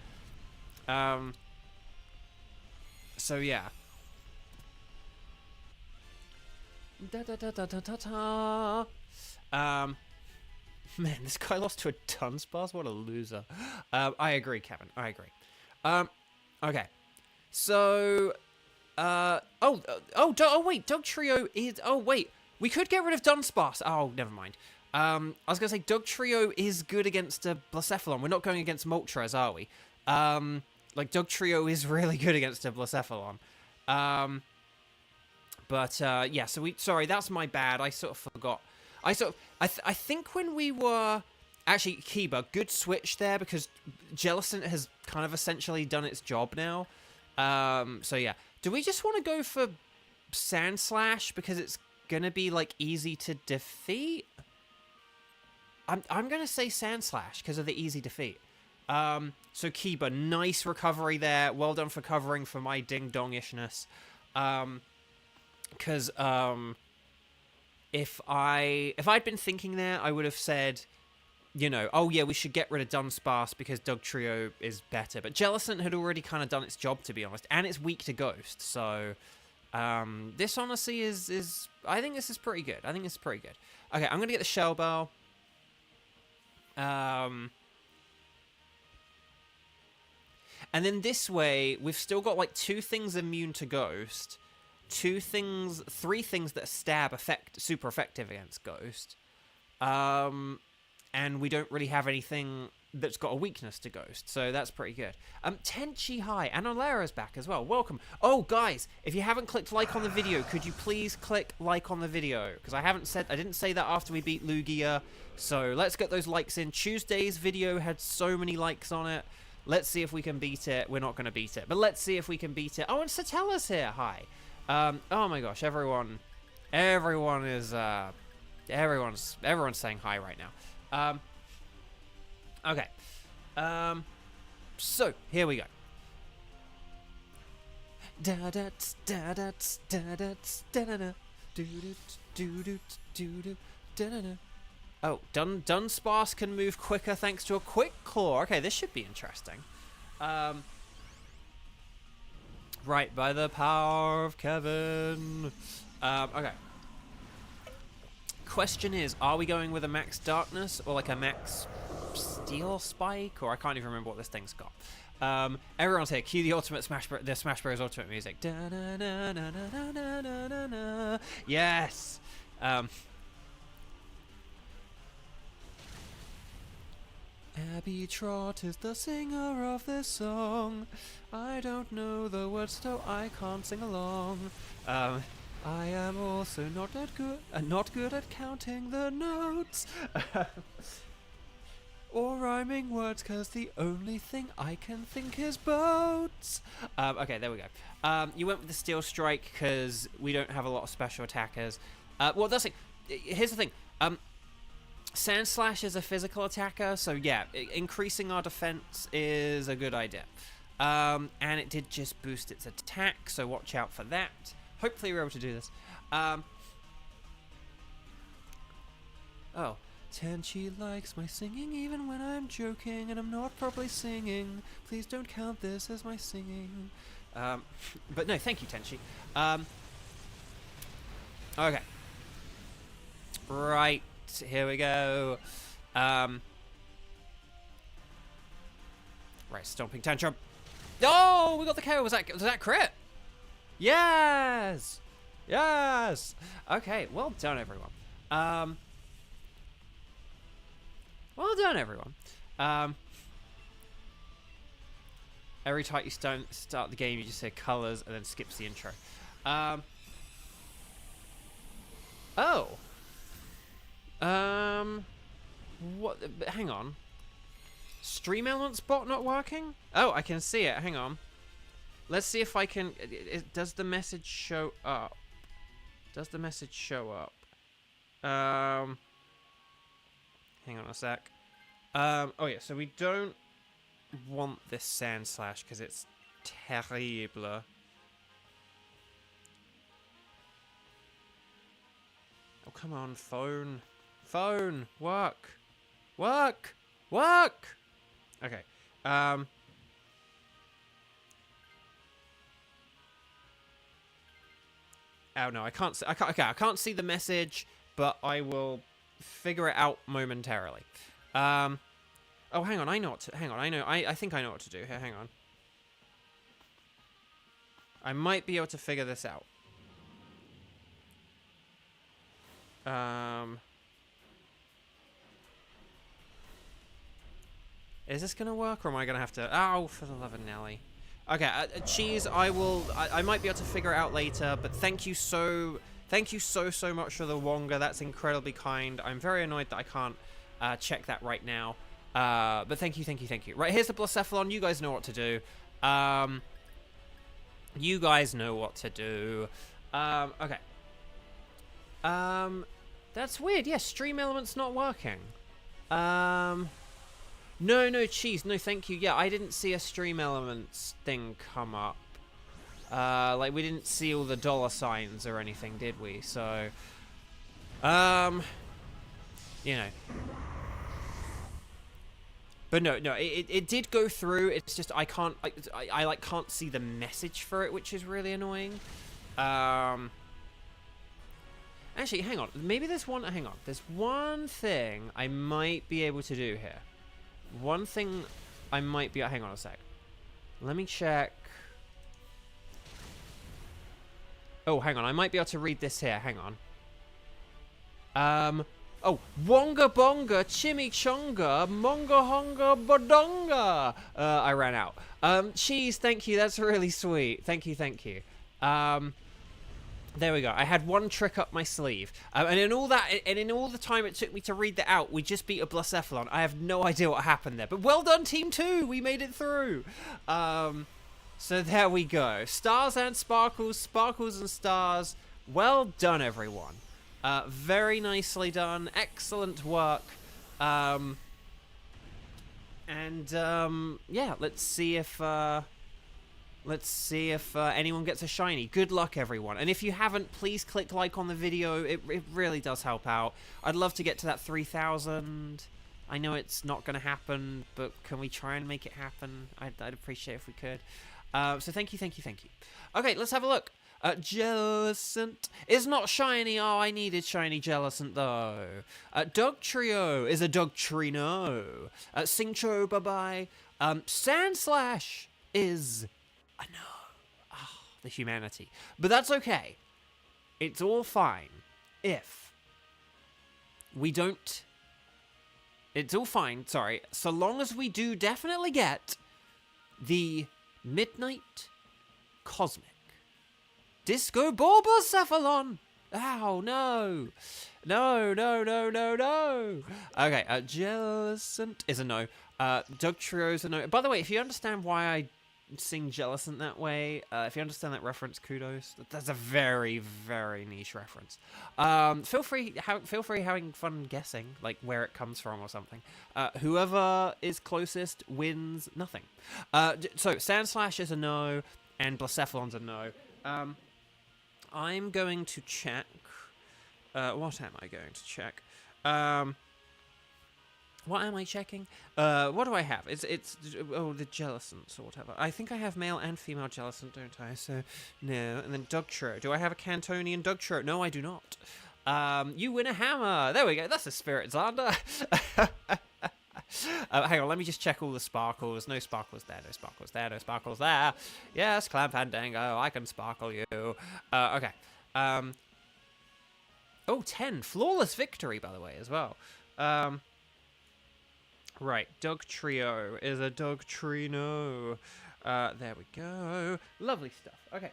So, yeah. Man, this guy lost to a Dunsparce? What a loser. I agree, Kevin. I agree. Okay. So, wait, Dugtrio is... Oh, wait. We could get rid of Dunsparce. Oh, never mind. I was going to say, Dugtrio is good against a Blacephalon. We're not going against Moltres, are we? Like, Dugtrio is really good against a Blacephalon. But, yeah, so sorry, that's my bad. I sort of forgot. I think when we were... Actually, Kiba, good switch there, because Jellicent has kind of essentially done its job now. So, yeah. Do we just want to go for Sandslash, because it's gonna be, like, easy to defeat? I'm gonna say Sandslash, because of the easy defeat. So So Kiba, nice recovery there. Well done for covering for my ding-dongishness. Because if I'd been thinking there, I would have said, you know, oh yeah, we should get rid of Dunsparce because Dugtrio is better. But Jellicent had already kind of done its job, to be honest, and it's weak to Ghost. So this honestly is I think this is pretty good. I think this is pretty good. Okay, I'm gonna get the Shell Bell. And then this way, we've still got like 2 things immune to Ghost, 3 things that stab super effective against Ghost, and we don't really have anything that's got a weakness to Ghost, so that's pretty good. Tenchi, hi, and Olera's back as well. Welcome. Oh, guys, if you haven't clicked like on the video, could you please click like on the video? Because I didn't say that after we beat Lugia, so let's get those likes in. Tuesday's video had so many likes on it. Let's see if we can beat it. We're not going to beat it, but let's see if we can beat it. Oh, and Satella's here. Hi. Oh my gosh, everyone is, everyone's saying hi right now. Okay. So, here we go. Oh, Dunsparce can move quicker thanks to a Quick Claw. Okay, this should be interesting. Right, by the power of Kevin. Okay. Question is, are we going with a Max Darkness or like a Max Steel Spike? Or I can't even remember what this thing's got. Everyone's here. Cue the ultimate Smash Bros. Ultimate music. Yes. Abby Trott is the singer of this song. I don't know the words, so I can't sing along. I am also not good at counting the notes. Or rhyming words, cause the only thing I can think is boats. Okay, there we go. You went with the Steel Strike because we don't have a lot of special attackers. Well, that's it. Here's the thing. Sand Slash is a physical attacker, so yeah, increasing our defense is a good idea. And it did just boost its attack, so watch out for that. Hopefully we're able to do this. Oh. Tenchi likes my singing even when I'm joking and I'm not properly singing. Please don't count this as my singing. But no, thank you, Tenchi. Okay. Right, here we go. Right, Stomping Tantrum. Oh, we got the KO. Was that crit? Yes! Yes! Okay, well done, everyone. Well done, everyone. Every time you start the game, you just say colors and then skips the intro. What? Hang on. Stream Elements bot not working? Oh, I can see it. Hang on. Let's see if I can... does the message show up? Does the message show up? Hang on a sec. Oh yeah, so we don't want this Sand Slash because it's terrible. Oh, come on, phone. Phone! Work! Work! Work! Okay. Oh no, I can't see. Okay, I can't see the message, but I will figure it out momentarily. Oh, hang on. I know what to. Hang on. I think I know what to do here. Hang on. I might be able to figure this out. Is this gonna work, or am I gonna have to? Oh, for the love of Nelly. Okay, Cheese. I might be able to figure it out later. But thank you so much for the Wonga. That's incredibly kind. I'm very annoyed that I can't check that right now. But thank you. Right, here's the Blacephalon. You guys know what to do. Okay. That's weird. Yeah, Stream Elements not working. No, cheese. No, thank you. Yeah, I didn't see a Stream Elements thing come up. Like, we didn't see all the dollar signs or anything, did we? So, you know. But no, it did go through. It's just I can't, I like can't see the message for it, which is really annoying. Actually, hang on. Maybe there's one. Hang on. There's one thing I might be able to do here. One thing I might be. Hang on a sec. Let me check. Oh, hang on. I might be able to read this here. Hang on. Oh, Wonga Bonga Chimichonga Monga Honga Bodonga. I ran out. Cheese, thank you. That's really sweet. Thank you. There we go. I had one trick up my sleeve. And in all the time it took me to read that out, we just beat a Blacephalon. I have no idea what happened there. But well done, Team 2. We made it through. So there we go. Stars and sparkles, sparkles and stars. Well done, everyone. Very nicely done. Excellent work. Yeah, let's see if anyone gets a shiny. Good luck, everyone. And if you haven't, please click like on the video. It really does help out. I'd love to get to that 3,000. I know it's not going to happen, but can we try and make it happen? I'd appreciate it if we could. So thank you. Okay, let's have a look. Jellicent is not shiny. Oh, I needed shiny Jellicent though. Dugtrio is a Dugtrino. Singcho, bye-bye. Sandslash is a no. Oh, the humanity. But that's okay. It's all fine. If we don't... It's all fine, sorry. So long as we do definitely get the Midnight Cosmic Disco Bulbacephalon. Ow, no. No. Okay, Jellicent is a no. Dugtrio is a no. By the way, if you understand why I sing Jellicent that way, if you understand that reference, kudos. That's a very, very niche reference. Feel free having fun guessing, like, where it comes from or something. Whoever is closest wins nothing. So, Sandslash is a no, and Blacephalon's a no. I'm going to check. What am I going to check? What am I checking? What do I have? It's the Jellicent or whatever. I think I have male and female Jellicent, don't I? So, no. And then Dugtrio. Do I have a Cantonian Dugtrio? No, I do not. You win a hammer. There we go. That's a Spirit Zander. Hang on, let me just check all the sparkles. No sparkles there, no sparkles there, no sparkles there. Yes, Clam Fandango, I can sparkle you. Okay. Oh, 10. Flawless victory, by the way, as well. Right, Dugtrio is a Dugtrino. There we go. Lovely stuff. Okay.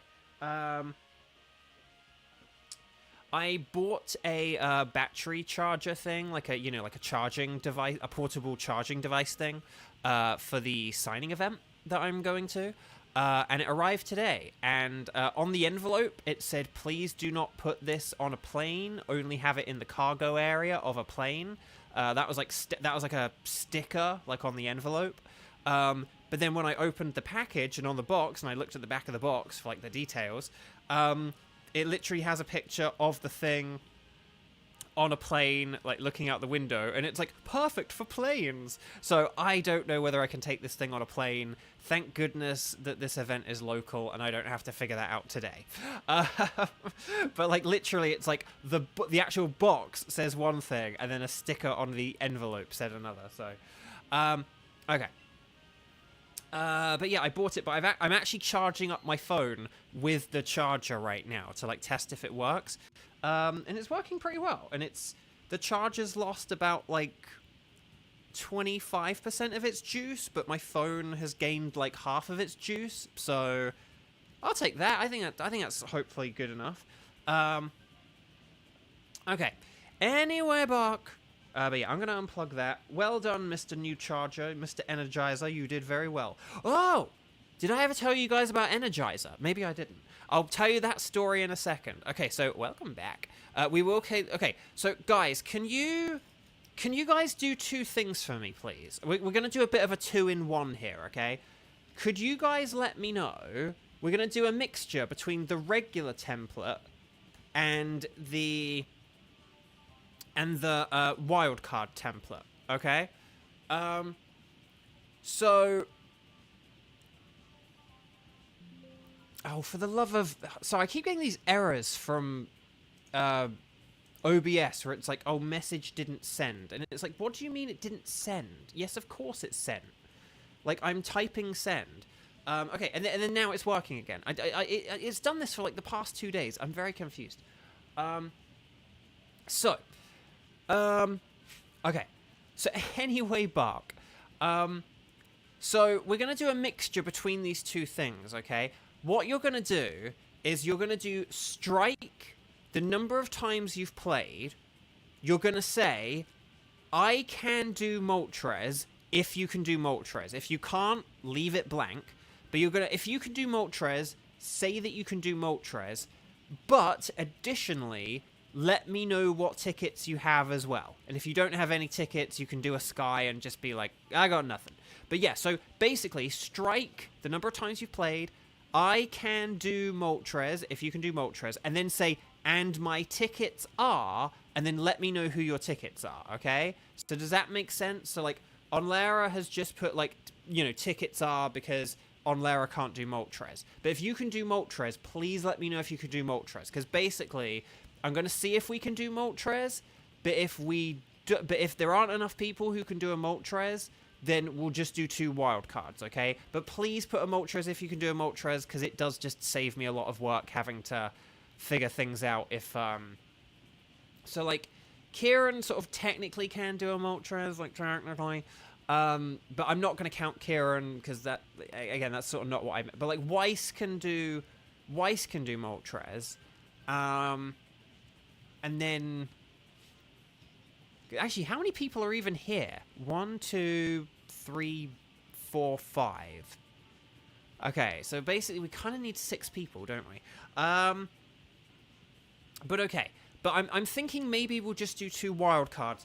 I bought a battery charger thing, like a charging device, a portable charging device thing, for the signing event that I'm going to, and it arrived today. And on the envelope, it said, "Please do not put this on a plane. Only have it in the cargo area of a plane." That was like a sticker, like on the envelope. But then when I opened the package and on the box, and I looked at the back of the box for like the details, it literally has a picture of the thing on a plane, like looking out the window, and it's like perfect for planes. So I don't know whether I can take this thing on a plane. Thank goodness that this event is local and I don't have to figure that out today. But like literally, it's like the actual box says one thing, and then a sticker on the envelope said another. So, okay. But yeah, I bought it, but I'm actually charging up my phone with the charger right now to like test if it works. And it's working pretty well. And the charger's lost about like 25% of its juice, but my phone has gained like half of its juice. So I'll take that. I think that's hopefully good enough. Okay. Anyway, Bark. But yeah, I'm going to unplug that. Well done, Mr. New Charger, Mr. Energizer. You did very well. Oh! Did I ever tell you guys about Energizer? Maybe I didn't. I'll tell you that story in a second. Okay, so welcome back. Okay, so guys, can you can you guys do 2 things for me, please? We're going to do a bit of a 2-in-1 here, okay? Could you guys let me know? We're going to do a mixture between the regular template and the wildcard template, okay? So... Oh, for the love of... So I keep getting these errors from OBS where it's like, oh, message didn't send. And it's like, what do you mean it didn't send? Yes, of course it sent. Like, I'm typing send. Okay, and then now it's working again. It's done this for, like, the past 2 days. I'm very confused. Okay. So anyway, Bark. So we're going to do a mixture between these 2 things, okay? What you're going to do is you're going to do strike the number of times you've played. You're going to say, I can do Moltres if you can do Moltres. If you can't, leave it blank. But you're going to, if you can do Moltres, say that you can do Moltres. But additionally, let me know what tickets you have as well. And if you don't have any tickets, you can do a Sky and just be like, I got nothing. But yeah, so basically, strike the number of times you've played. I can do Moltres if you can do Moltres. And then say, and my tickets are, and then let me know who your tickets are, okay? So does that make sense? So, like, Onlara has just put, like, you know, tickets are because Onlara can't do Moltres. But if you can do Moltres, please let me know if you can do Moltres. Because basically, I'm going to see if we can do Moltres. But if there aren't enough people who can do a Moltres, then we'll just do 2 wildcards, okay? But please put a Moltres if you can do a Moltres, because it does just save me a lot of work having to figure things out if, So, like, Kieran sort of technically can do a Moltres, like, technically. But I'm not going to count Kieran, because that, again, that's sort of not what I meant. But, like, Weiss can do Moltres. And then... Actually, how many people are even here? 1, 2, 3, 4, 5. Okay, so basically we kind of need 6 people, don't we? But okay. But I'm thinking maybe we'll just do 2 wildcards.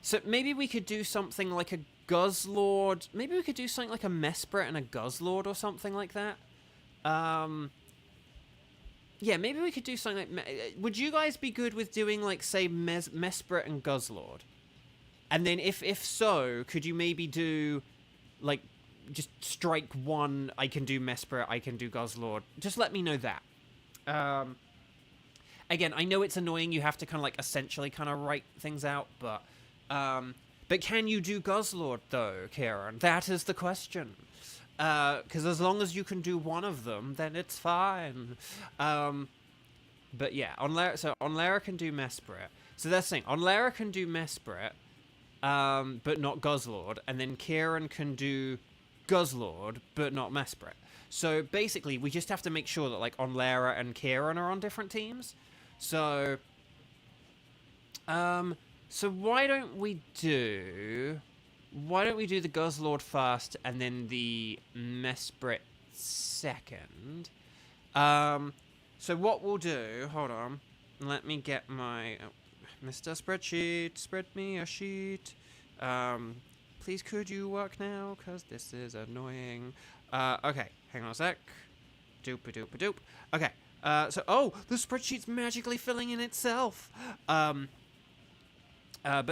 So maybe we could do something like a Guzzlord. Maybe we could do something like a Mesprit and a Guzzlord or something like that. Yeah, maybe we could do something like... Would you guys be good with doing, like, say, Mesprit and Guzzlord? And then if so, could you maybe do, like, just strike 1, I can do Mesprit, I can do Guzzlord. Just let me know that. Again, I know it's annoying, you have to kind of, like, essentially kind of write things out, but can you do Guzzlord, though, Kieran? That is the question. Because as long as you can do one of them, then it's fine. But yeah, Onlara can do Mesprit. So that's the thing. Onlara can do Mesprit, but not Guzzlord. And then Kieran can do Guzzlord, but not Mesprit. So basically, we just have to make sure that, like, Onlara and Kieran are on different teams. So why don't we do the Guzzlord first and then the Mesprit second? So what we'll do, hold on, let me get my, Mr. Spreadsheet, spread me a sheet. Please could you work now, because this is annoying. Okay, hang on a sec. Doop-a-doop-a-doop. Okay, oh, the spreadsheet's magically filling in itself. But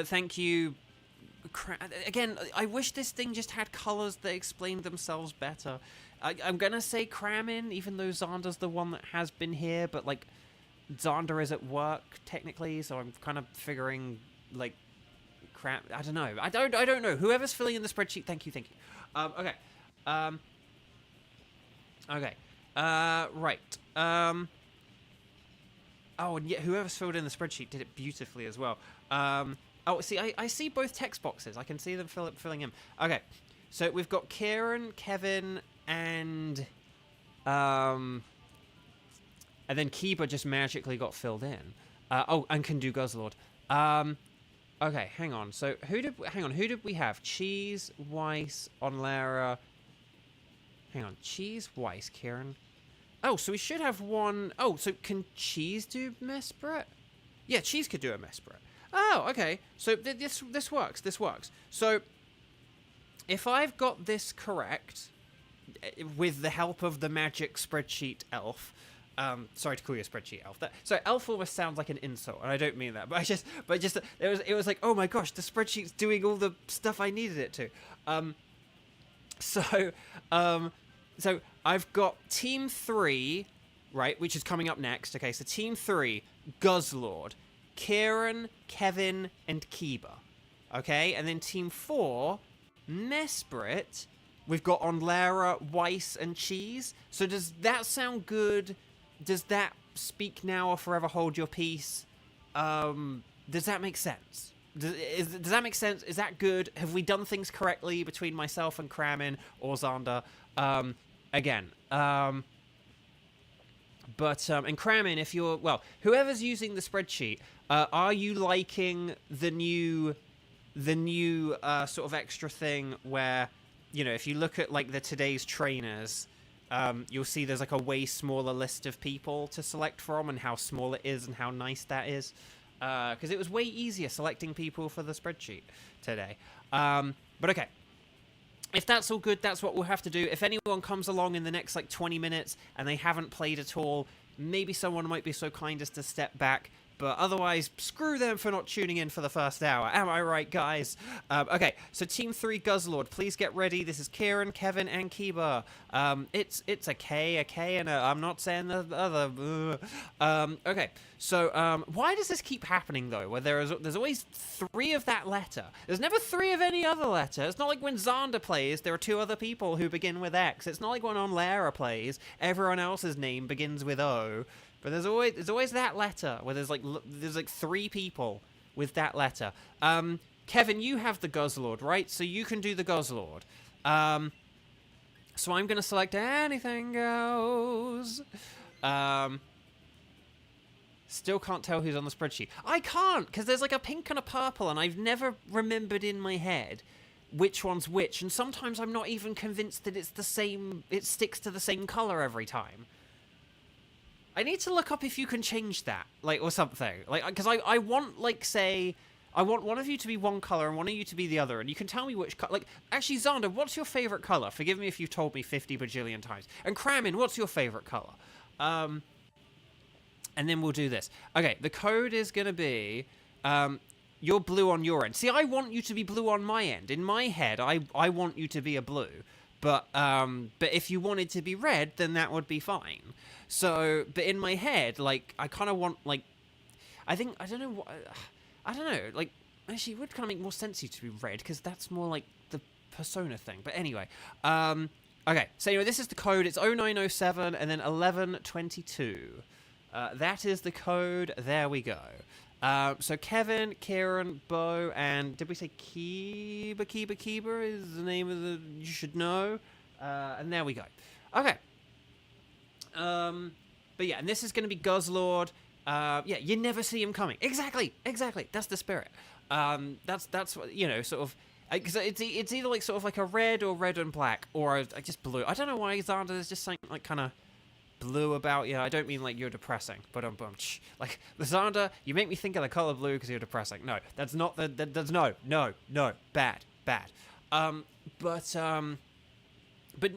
thank you. Again, I wish this thing just had colors that explained themselves better. I'm gonna say Kramin, even though Xander's the one that has been here, but, like, Xander is at work, technically, so I'm kind of figuring, like, I don't know. I don't know. Whoever's filling in the spreadsheet, thank you. Okay. Okay. Right. Oh, and yeah, whoever's filled in the spreadsheet did it beautifully as well. Oh, see, I see both text boxes. I can see them filling in. Okay, so we've got Kieran, Kevin, and then Kiba just magically got filled in. Oh, and can do Guzzlord. Okay, hang on. So who did we have? Cheese, Weiss, Onlara. Hang on, Cheese, Weiss, Kieran. Oh, so we should have one. Oh, so can Cheese do Mesprit? Yeah, Cheese could do a Mesprit. Oh, okay. So this works. This works. So if I've got this correct, with the help of the magic spreadsheet elf, sorry to call you a spreadsheet elf. So elf almost sounds like an insult, and I don't mean that. But it was like, oh my gosh, the spreadsheet's doing all the stuff I needed it to. So I've got Team 3, right, which is coming up next. Okay, so Team 3, Guzzlord, Kieran, Kevin, and Kiba. Okay, and then Team 4, Mesprit, we've got Onlara, Weiss, and Cheese. So does that sound good? Does that speak now or forever hold your peace? Does that make sense? Does that make sense? Is that good? Have we done things correctly between myself and Kramin or Xander? Again. And Kramin, if you're... Well, whoever's using the spreadsheet, are you liking the new sort of extra thing where, you know, if you look at, like, the today's trainers, you'll see there's, like, a way smaller list of people to select from and how small it is and how nice that is. Because it was way easier selecting people for the spreadsheet today. But okay. If that's all good, that's what we'll have to do. If anyone comes along in the next, like, 20 minutes and they haven't played at all, maybe someone might be so kind as to step back. But otherwise, screw them for not tuning in for the first hour. Am I right, guys? Okay, so Team 3 Guzzlord, please get ready. This is Kieran, Kevin, and Kiba. It's a K, and a... I'm not saying the other... okay, so why does this keep happening, though? Where there's always 3 of that letter. There's never 3 of any other letter. It's not like when Xander plays, there are 2 other people who begin with X. It's not like when Onlara plays, everyone else's name begins with O. But there's always that letter where there's like 3 people with that letter. Kevin, you have the Guzzlord, right? So you can do the Guzzlord. So I'm gonna select anything goes. Still can't tell who's on the spreadsheet. I can't, because there's like a pink and a purple, and I've never remembered in my head which one's which. And sometimes I'm not even convinced that it's the same. It sticks to the same color every time. I need to look up if you can change that, like, or something. Like, because I want, like, say, I want one of you to be one color and one of you to be the other, and you can tell me which color. Like, actually, Xander, what's your favorite color? Forgive me if you've told me 50 bajillion times. And Kramin, what's your favorite color? And then we'll do this. Okay, the code is going to be, you're blue on your end. See, I want you to be blue on my end. In my head, I want you to be a blue. But if you wanted to be red, then that would be fine. So, but in my head, like, I kind of want, like, I don't know, like, actually, it would kind of make more sense you to be red, because that's more like the persona thing. But anyway, okay, so anyway, this is the code. It's 0907 and then 1122. That is the code. There we go. So Kevin, Kieran, Bo, and did we say Kiba? Kiba is the name of the... You should know. And there we go. Okay. But yeah, and this is going to be Guzzlord. Yeah, you never see him coming. Exactly. That's the spirit. That's what, you know, sort of... Because it's either like sort of like a red or red and black, or just blue. I don't know why Xander is just saying like kind of... blue about you. I don't mean like you're depressing, but like Xander, you make me think of the color blue because you're depressing. No, that's not that's no, bad. But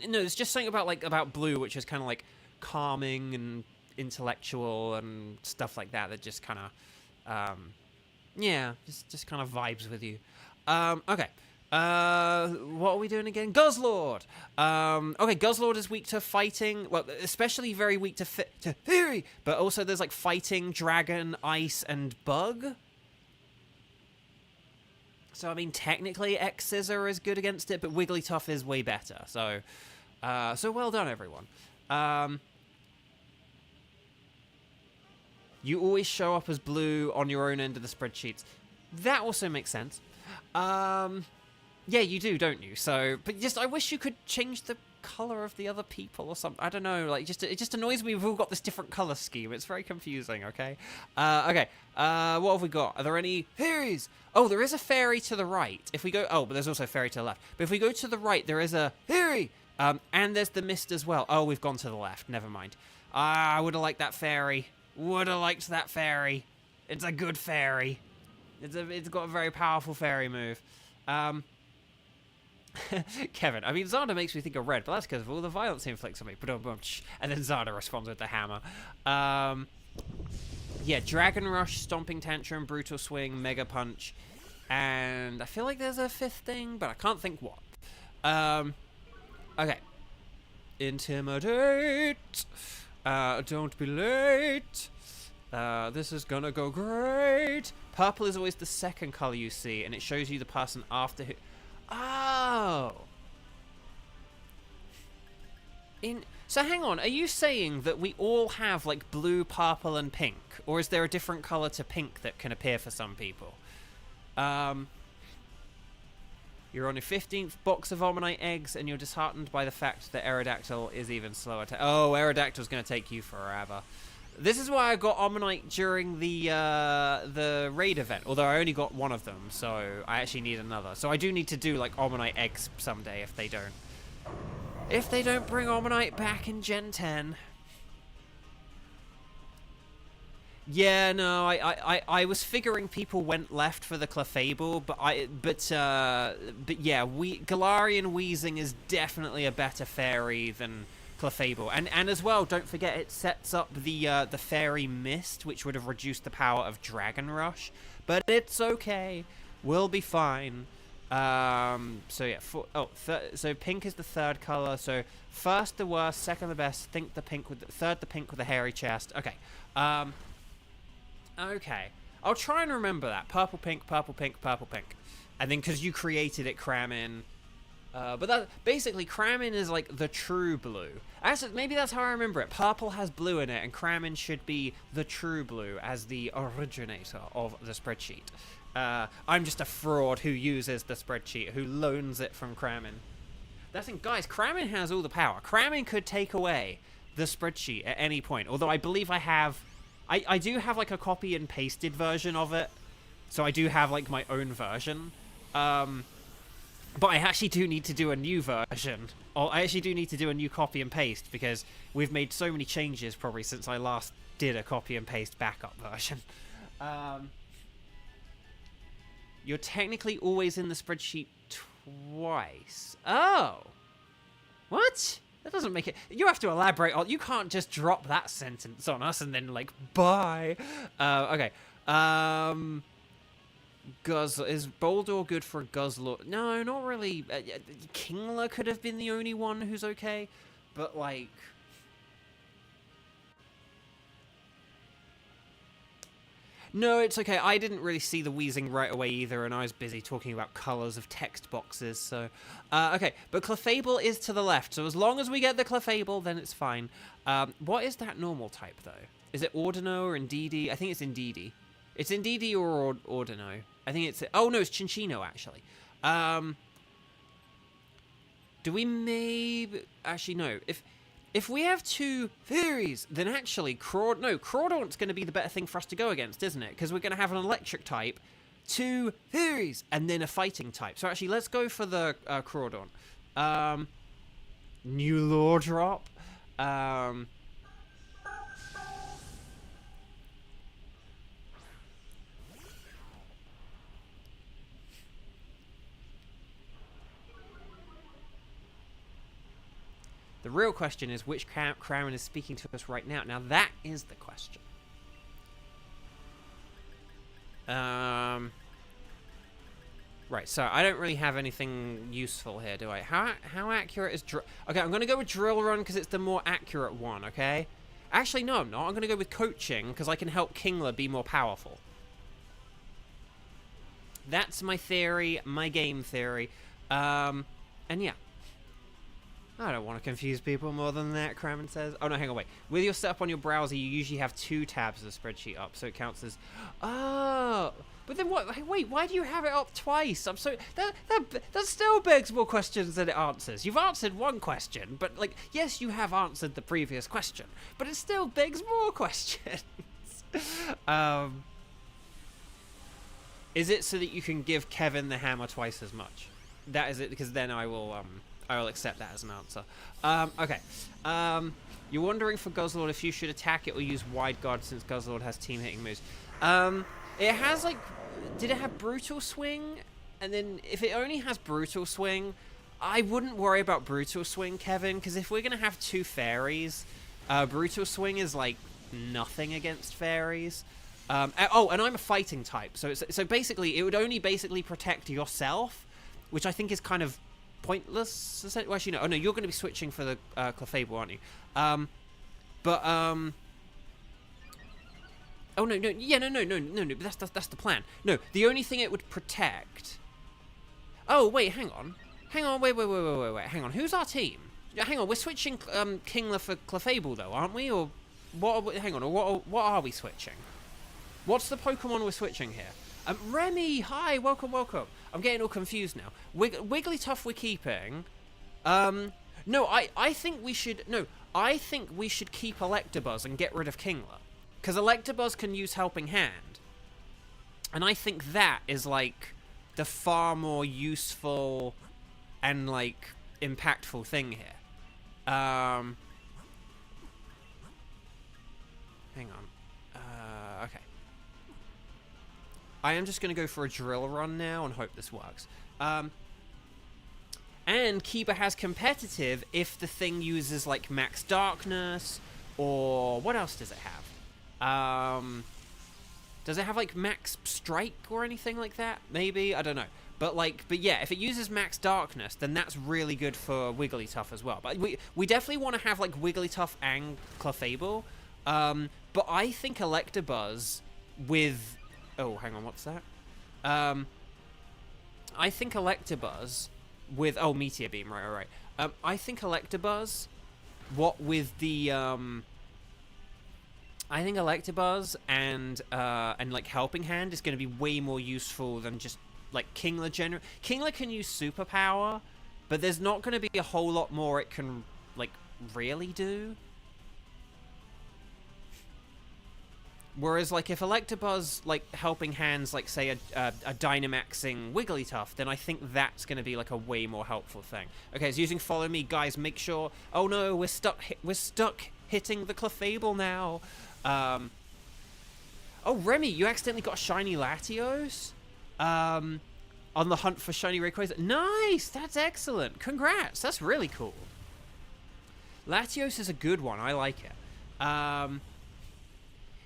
no, it's just something about blue, which is kind of like calming and intellectual and stuff like that. That just kind of, yeah, just kind of vibes with you. Okay. What are we doing again? Guzzlord! Okay, Guzzlord is weak to fighting, well, especially very weak to theory, but also there's, like, fighting, dragon, ice, and bug. So, I mean, technically, X-Scissor is good against it, but Wigglytuff is way better, so well done, everyone. You always show up as blue on your own end of the spreadsheets. That also makes sense. Yeah, you do, don't you? So, but just, I wish you could change the color of the other people or something. I don't know, like, it just annoys me we've all got this different color scheme. It's very confusing, okay? Okay, what have we got? Are there any fairies? Oh, there is a fairy to the right. If we go, oh, but there's also a fairy to the left. But if we go to the right, there is a fairy! And there's the mist as well. Oh, we've gone to the left, never mind. I would have liked that fairy. Would have liked that fairy. It's a good fairy. It's got a very powerful fairy move. Kevin, I mean, Zarda makes me think of red, but that's because of all the violence he inflicts on me. And then Zarda responds with the hammer. Yeah, Dragon Rush, Stomping Tantrum, Brutal Swing, Mega Punch, and I feel like there's a fifth thing, but I can't think what. Okay. Intimidate. Don't be late. This is gonna go great. Purple is always the second color you see, and it shows you the person after who... Oh! So hang on, are you saying that we all have, like, blue, purple, and pink? Or is there a different color to pink that can appear for some people? You're on your 15th box of Omanyte eggs, and you're disheartened by the fact that Aerodactyl is even slower to... Oh, Aerodactyl's going to take you forever. This is why I got Omanyte during the raid event, although I only got one of them, so I actually need another. So I do need to do, like, Omanyte eggs someday if they don't. If they don't bring Omanyte back in Gen 10. Yeah, no, I was figuring people went left for the Clefable, but yeah, Galarian Weezing is definitely a better fairy than Clefable, and as well, don't forget it sets up the Fairy Mist, which would have reduced the power of Dragon Rush, but it's okay, we'll be fine. So yeah, so pink is the third color. So first the worst, second the best. Third the pink with the hairy chest. Okay. Okay. I'll try and remember that. Purple, pink, purple, pink, purple, pink, and then because you created it, Kramin. But that basically Kramin is like the true blue. Actually, maybe that's how I remember it. Purple has blue in it, and Kramin should be the true blue as the originator of the spreadsheet. I'm just a fraud who uses the spreadsheet, who loans it from Kramin. That's it, guys. Kramin has all the power. Kramin could take away the spreadsheet at any point. Although I believe I do have like a copy and pasted version of it, so I do have like my own version. But I actually do need to do a new version. Or I actually do need to do a new copy and paste because we've made so many changes probably since I last did a copy and paste backup version. You're technically always in the spreadsheet twice. Oh! What? That doesn't make it... You have to elaborate on... You can't just drop that sentence on us and then, like, bye. Okay. Is Boldor good for Guzzlord? No, not really. Kingler could have been the only one who's okay. But, like... No, it's okay. I didn't really see the Weezing right away either, and I was busy talking about colors of text boxes, so... okay, but Clefable is to the left, so as long as we get the Clefable, then it's fine. What is that normal type, though? Is it Ordino or Indeedee? I think it's Indeedee. It's Indeedee or Ordino. I think it's... Oh, no, it's Cinccino, actually. Do we maybe... Actually, no. If we have two fairies, then actually Crawdaunt's going to be the better thing for us to go against, isn't it? Because we're going to have an electric type, two fairies, and then a fighting type. So actually, let's go for the Crawdaunt. New lore drop. The real question is which Kramin is speaking to us right now. Now that is the question. Right, so I don't really have anything useful here, do I? How accurate is Drill... Okay, I'm going to go with Drill Run because it's the more accurate one, okay? Actually, no, I'm not. I'm going to go with Coaching because I can help Kingler be more powerful. That's my theory, my game theory. And yeah. I don't want to confuse people more than that, Kramin says. Oh, no, hang on, wait. With your setup on your browser, you usually have two tabs of the spreadsheet up, so it counts as... Oh! But then what? Wait, why do you have it up twice? I'm so... That still begs more questions than it answers. You've answered one question, but, like, yes, you have answered the previous question, but it still begs more questions. Is it so that you can give Kevin the hammer twice as much? That is it, because then I will accept that as an answer. Okay. You're wondering for Guzzlord if you should attack it or use Wide Guard since Guzzlord has team hitting moves. It has, like, did it have Brutal Swing? And then if it only has Brutal Swing, I wouldn't worry about Brutal Swing, Kevin, because if we're going to have 2 fairies, Brutal Swing is like nothing against fairies. Oh, and I'm a fighting type, so basically it would only basically protect yourself, which I think is kind of pointless. Well, actually, no. Oh, no, you're going to be switching for the Clefable, aren't you? Oh, no, no, yeah, no, that's the plan. No, the only thing it would protect... Oh, wait, hang on, wait, hang on, who's our team? Hang on, we're switching Kingler for Clefable, though, aren't we? Or what? Hang on, or what are we switching? What's the Pokemon we're switching here? Remy, hi, welcome. I'm getting all confused now. Wigglytuff we're keeping. No, I think we should keep Electabuzz and get rid of Kingler. Because Electabuzz can use Helping Hand. And I think that is, like, the far more useful and, like, impactful thing here. Hang on. Okay. I am just going to go for a drill run now and hope this works. And Kiba has competitive if the thing uses, like, Max Darkness, or what else does it have? Does it have, like, Max Strike or anything like that? Maybe? I don't know. But yeah, if it uses Max Darkness, then that's really good for Wigglytuff as well. But we definitely want to have, like, Wigglytuff and Clefable. But I think Electabuzz with... Oh, hang on, what's that? I think Electabuzz with... Oh, Meteor Beam, right. I think Electabuzz, what with the... I think Electabuzz and like Helping Hand is going to be way more useful than just like Kingler. Kingler can use Superpower, but there's not going to be a whole lot more it can like really do. Whereas like if Electabuzz like Helping Hands like say a Dynamaxing Wigglytuff, then I think that's going to be like a way more helpful thing. Okay, it's using Follow Me, guys. Make sure. Oh no, we're stuck hitting the Clefable now. Oh, Remy, you accidentally got a shiny Latios? On the hunt for shiny Rayquaza. Nice! That's excellent. Congrats. That's really cool. Latios is a good one. I like it.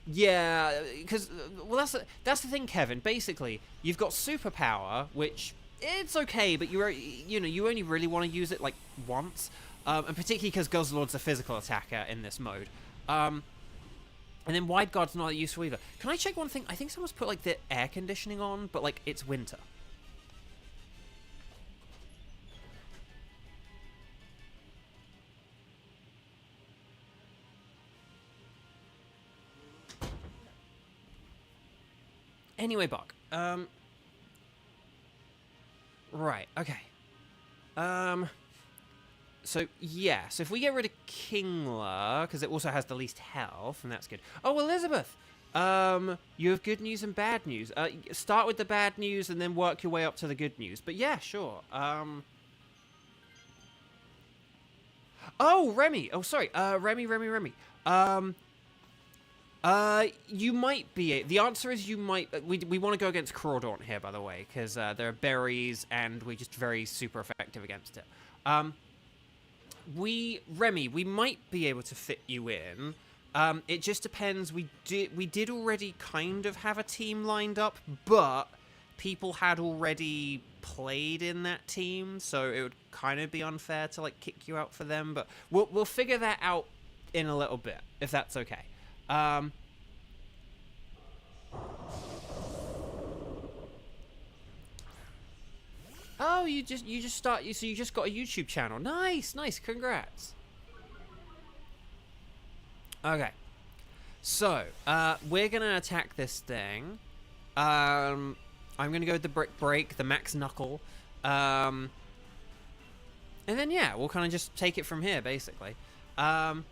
Yeah, because, well, that's the thing, Kevin. Basically, you've got Superpower, which, it's okay, but you only really want to use it, like, once. And particularly because Guzzlord's a physical attacker in this mode. And then Wide Guard's not that useful either. Can I check one thing? I think someone's put, like, the air conditioning on, but, like, it's winter. Anyway, Buck. Right, okay. So, yeah. So, if we get rid of Kingler, because it also has the least health, and that's good. Oh, Elizabeth! You have good news and bad news. Start with the bad news and then work your way up to the good news. But, yeah, sure. Oh, Remy! Oh, sorry. Remy. You might be... The answer is you might... We want to go against Crawdaunt here, by the way, because there are berries, and we're just very super effective against it. Remy, we might be able to fit you in. It just depends. We did already kind of have a team lined up, but people had already played in that team, so it would kind of be unfair to like kick you out for them. But we'll figure that out in a little bit, if that's okay. Oh, you just got a YouTube channel. Nice, congrats. Okay. So, we're gonna attack this thing. I'm gonna go with the Brick Break, the Max Knuckle. And then, yeah, we'll kind of just take it from here, basically. No,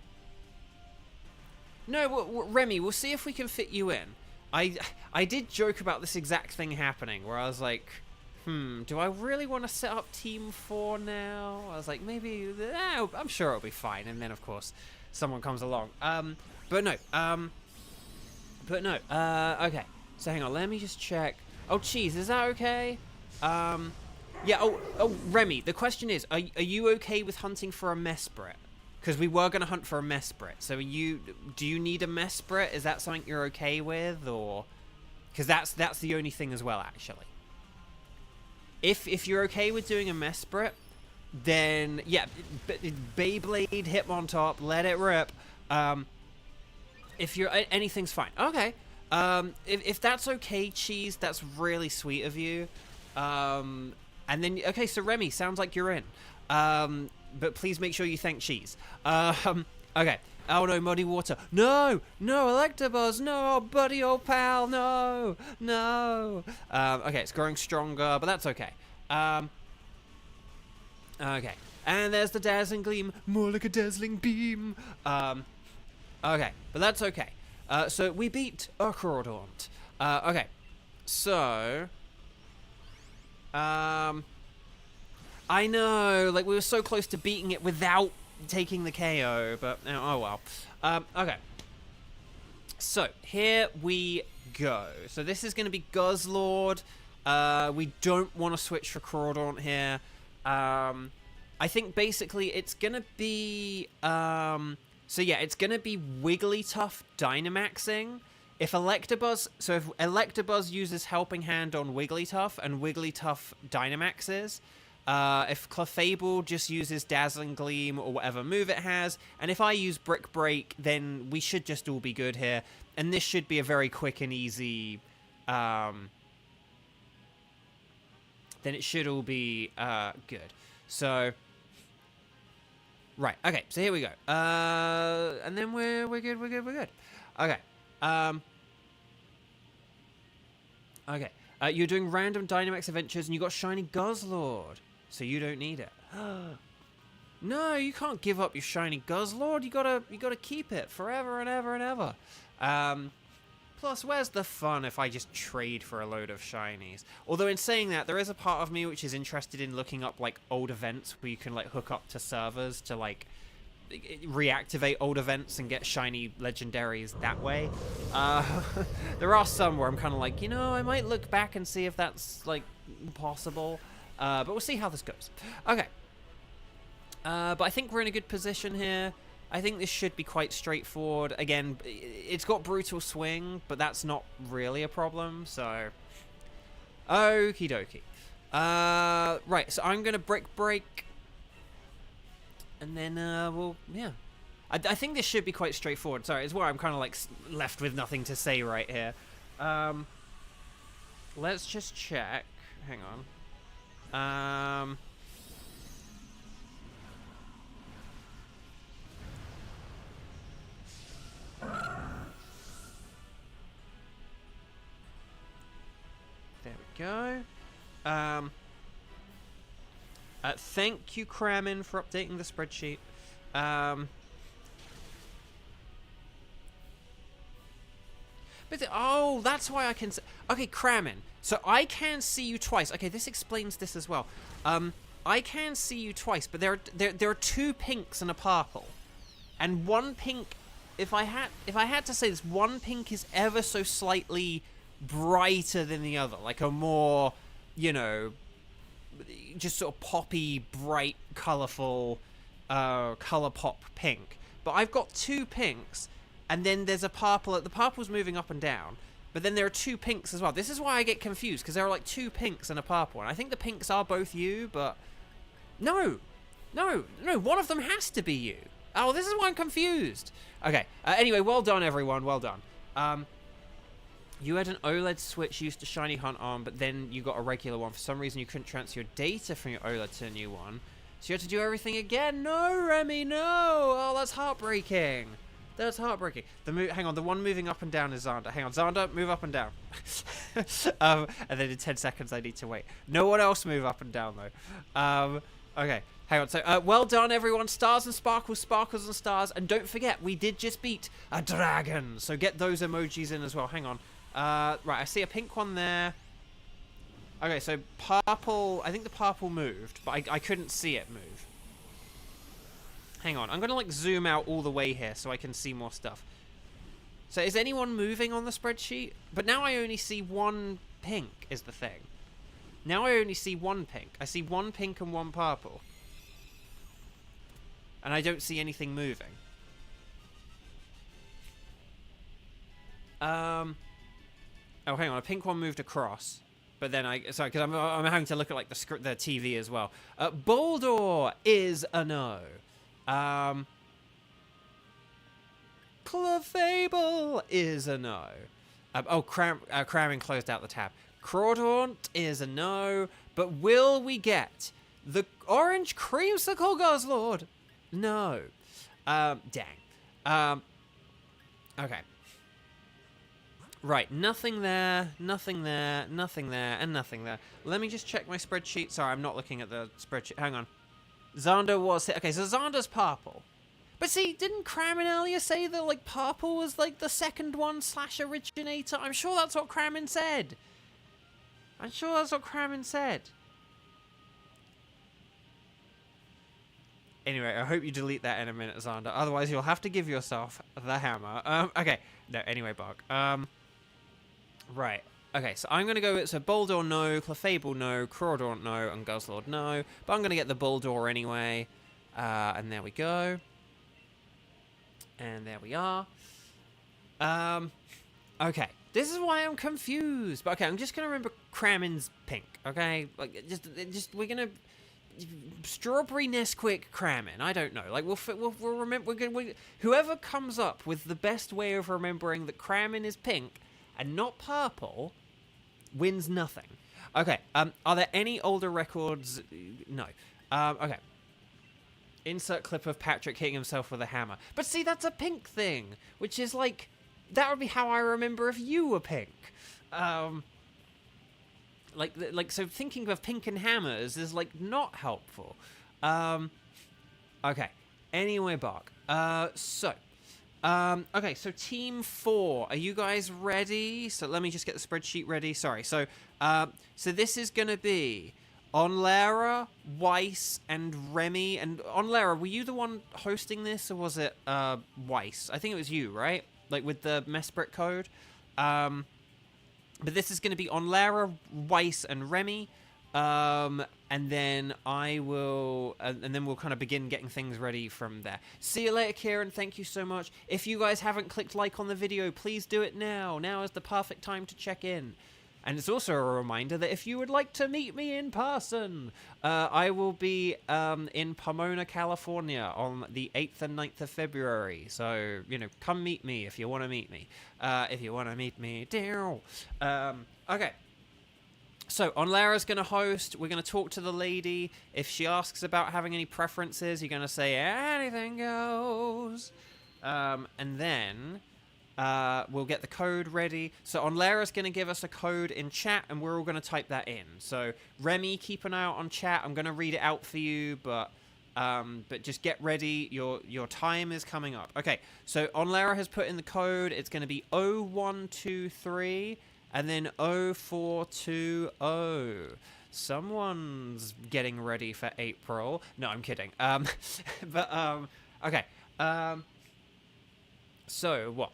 Remy, we'll see if we can fit you in. I did joke about this exact thing happening, where I was like... do I really want to set up Team 4 now? I was like, maybe, I'm sure it'll be fine. And then, of course, someone comes along. But no, okay. So hang on, let me just check. Oh, Cheese, is that okay? Yeah, oh, Remy, the question is, are you okay with hunting for a Mesprit? Because we were going to hunt for a Mesprit. So do you need a Mesprit? Is that something you're okay with, or... Because that's the only thing as well, actually. If you're okay with doing a Mesprit, then, yeah, Beyblade, Hitmontop, let it rip. If you're... Anything's fine. Okay. If that's okay, Cheese, that's really sweet of you. And then... Okay, so Remy, sounds like you're in. But please make sure you thank Cheese. Okay. Oh no, Muddy Water. No! No, Electabuzz! No, buddy, old pal! No! No! Okay, it's growing stronger, but that's okay. Okay. And there's the Dazzling Gleam. More like a dazzling beam. Okay, but that's okay. So we beat Urkrodaunt. Okay. So... I know, like, we were so close to beating it without taking the KO, but, oh well. Okay. So, here we go. So this is going to be Guzzlord. We don't want to switch for Crawdaunt here. I think basically it's going to be, so yeah, it's going to be Wigglytuff Dynamaxing. If Electabuzz uses Helping Hand on Wigglytuff and Wigglytuff Dynamaxes, if Clefable just uses Dazzling Gleam or whatever move it has, and if I use Brick Break, then we should just all be good here. And this should be a very quick and easy, then it should all be good. So, right, okay, so here we go. And then we're good. Okay. Okay. You're doing random Dynamax Adventures and you got Shiny Guzzlord. So you don't need it. No, you can't give up your Shiny Guzzlord. You gotta keep it forever and ever and ever. Plus, where's the fun if I just trade for a load of shinies? Although in saying that, there is a part of me which is interested in looking up like old events where you can like hook up to servers to like reactivate old events and get shiny legendaries that way. There are some where I'm kind of like, you know, I might look back and see if that's like possible. But we'll see how this goes. Okay. But I think we're in a good position here. I think this should be quite straightforward. Again, it's got Brutal Swing, but that's not really a problem, so... Okie dokie. Right, so I'm going to Brick Break. And then, well, yeah. I think this should be quite straightforward. Sorry, it's where I'm kind of, like, left with nothing to say right here. Let's just check. Hang on. There we go. Thank you, Kramen, for updating the spreadsheet. Oh, that's why I can... Okay, Kramen. So I can see you twice. Okay, this explains this as well. I can see you twice, but there are two pinks and a purple. And one pink... If I had to say this, one pink is ever so slightly brighter than the other. Like a more, you know, just sort of poppy, bright, colourful, colour pop pink. But I've got two pinks, and then there's a purple. The purple's moving up and down, but then there are two pinks as well. This is why I get confused, because there are like two pinks and a purple. And I think the pinks are both you, but... No, one of them has to be you. Oh, this is why I'm confused. Okay, anyway, well done, everyone, well done. You had an OLED Switch used to Shiny Hunt on, but then you got a regular one. For some reason, you couldn't transfer your data from your OLED to a new one. So you had to do everything again. No, Remy, no! Oh, that's heartbreaking. That's heartbreaking. Hang on, the one moving up and down is Xander. Hang on, Xander, move up and down. And then in 10 seconds, I need to wait. No one else move up and down, though. Okay. Hang on, so, well done, everyone. Stars and sparkles, sparkles and stars. And don't forget, we did just beat a dragon. So get those emojis in as well. Hang on. Right, I see a pink one there. Okay, so purple... I think the purple moved, but I couldn't see it move. Hang on, I'm going to, like, zoom out all the way here so I can see more stuff. So is anyone moving on the spreadsheet? But now I only see one pink is the thing. Now I only see one pink. I see one pink and one purple. And I don't see anything moving. Oh, hang on. A pink one moved across. But then sorry, because I'm having to look at like the TV as well. Boldor is a no. Clefable is a no. Cramming closed out the tab. Crawdaunt is a no. But will we get the orange creamsicle Guzzlord? No. Dang. Okay. Right, nothing there, nothing there, nothing there, and nothing there. Let me just check my spreadsheet. Sorry, I'm not looking at the spreadsheet. Hang on. Xander was... Okay, so Xander's purple. But see, didn't Kramen earlier say that, like, purple was, like, the second one / originator? I'm sure that's what Kramen said. I'm sure that's what Kramen said. Anyway, I hope you delete that in a minute, Xander. Otherwise, you'll have to give yourself the hammer. Okay. No, anyway, Bug. Right. Okay, so I'm going to go with... So, Boldor, no. Clefable, no. Crawdaunt, no. And Guzzlord, no. But I'm going to get the Boldor anyway. And there we go. And there we are. Okay. This is why I'm confused. But, okay, I'm just going to remember Kramen's pink, okay? Like, just we're going to... Strawberry Nesquik Kramen. I don't know. Like we'll remember. Whoever comes up with the best way of remembering that Kramen is pink and not purple wins nothing. Okay. Are there any older records? No. Okay. Insert clip of Patrick hitting himself with a hammer. But see, that's a pink thing, which is like that would be how I remember if you were pink. Like, so thinking of pink and hammers is, like, not helpful. Okay. Anyway, Bark. Okay, so Team 4. Are you guys ready? So let me just get the spreadsheet ready. Sorry. So this is going to be Onlara, Weiss, and Remy. And Onlara, were you the one hosting this, or was it Weiss? I think it was you, right? Like, with the Mesprit code. But this is going to be on Lara, Weiss, and Remy. And then I will... and then we'll kind of begin getting things ready from there. See you later, Kieran. Thank you so much. If you guys haven't clicked like on the video, please do it now. Now is the perfect time to check in. And it's also a reminder that if you would like to meet me in person, I will be in Pomona, California on the 8th and 9th of February. So, you know, come meet me if you want to meet me. If you want to meet me. Okay. So, Onlara's going to host. We're going to talk to the lady. If she asks about having any preferences, you're going to say, anything goes. And then... we'll get the code ready. So Onlara's going to give us a code in chat, and we're all going to type that in. So Remy, keep an eye out on chat. I'm going to read it out for you, but just get ready. Your time is coming up. Okay, so Onlara has put in the code. It's going to be 0123 and then 0420. Someone's getting ready for April. No, I'm kidding. Okay. So what?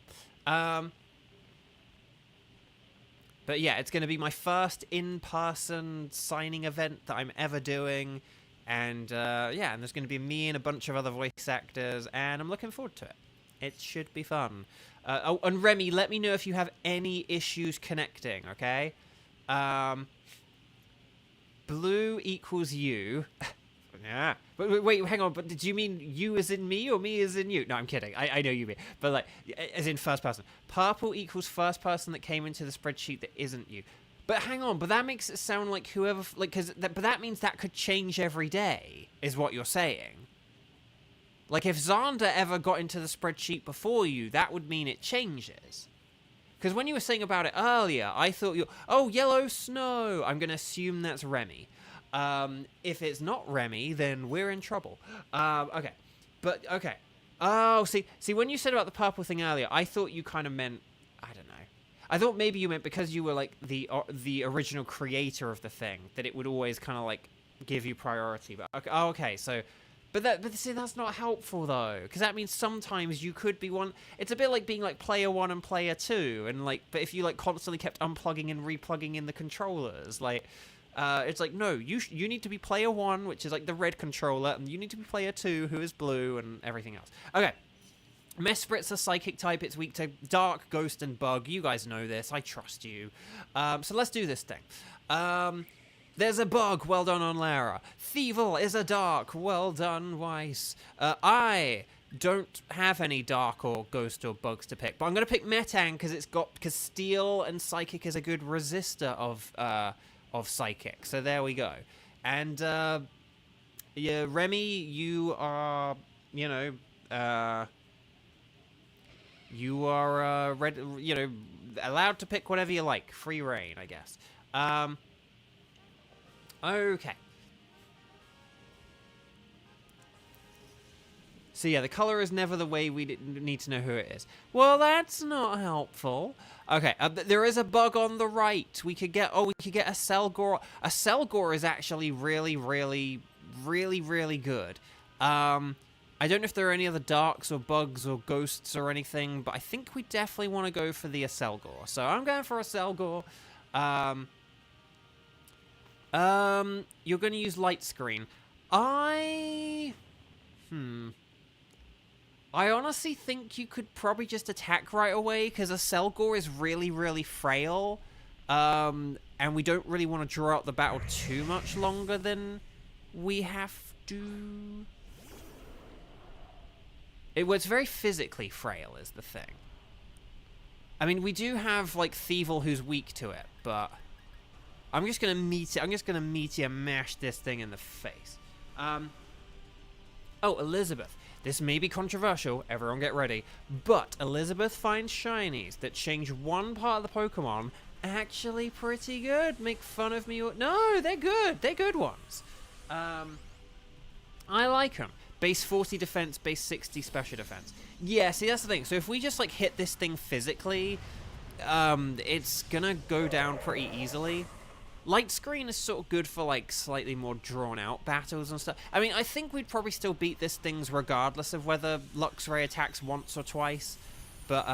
But yeah, it's going to be my first in-person signing event that I'm ever doing. And yeah, and there's going to be me and a bunch of other voice actors, and I'm looking forward to it. It should be fun. Oh, and Remy, let me know if you have any issues connecting, okay? Blue equals you. Yeah. But wait, hang on. But did you mean you as in me or me as in you? No, I'm kidding. I know you mean. But like, as in first person. Purple equals first person that came into the spreadsheet that isn't you. But hang on. But that makes it sound like whoever... Like, but that means that could change every day, is what you're saying. Like, if Xander ever got into the spreadsheet before you, that would mean it changes. Because when you were saying about it earlier, I thought oh, yellow snow. I'm going to assume that's Remy. If it's not Remy, then we're in trouble. Okay. But, okay. Oh, see, when you said about the purple thing earlier, I thought you kind of meant, I don't know. I thought maybe you meant because you were, like, the original creator of the thing, that it would always kind of, like, give you priority. But, okay, so But see, that's not helpful though, because that means sometimes you could be one. It's a bit like being like player 1 and player 2, and like, but if you like constantly kept unplugging and replugging in the controllers, like, it's like no, you need to be player 1, which is like the red controller, and you need to be player 2, who is blue, and everything else. Okay. Mesprit's a psychic type. It's weak to dark, ghost, and bug. You guys know this. I trust you. So let's do this thing. There's a bug. Well done on Lara. Thievel is a dark. Well done, Weiss. I don't have any dark or ghost or bugs to pick, but I'm going to pick Metang because steel and psychic is a good resistor of psychic. So there we go. And yeah, Remy, you are, you know, you are allowed to pick whatever you like. Free reign, I guess. Okay. So yeah, the color is never the way we need to know who it is. Well, that's not helpful. Okay, there is a bug on the right. We could get a Selgor. A Selgor is actually really, really, really, really good. I don't know if there are any other darks or bugs or ghosts or anything, but I think we definitely want to go for the Selgor. So I'm going for a Selgor. You're going to use light screen. I honestly think you could probably just attack right away, because a Selgor is really, really frail. And we don't really want to draw out the battle too much longer than we have to. It's very physically frail is the thing. I mean, we do have, like, Thievel who's weak to it, but I'm just gonna meteor mash this thing in the face. Oh, Elizabeth. This may be controversial, everyone get ready, but Elizabeth finds shinies that change one part of the Pokemon actually pretty good. Make fun of me or... No, they're good. They're good ones. I like them. Base 40 defense, base 60 special defense. Yeah, see, that's the thing. So if we just, like, hit this thing physically, it's gonna go down pretty easily. Light screen is sort of good for, like, slightly more drawn-out battles and stuff. I mean, I think we'd probably still beat this thing regardless of whether Luxray attacks once or twice. But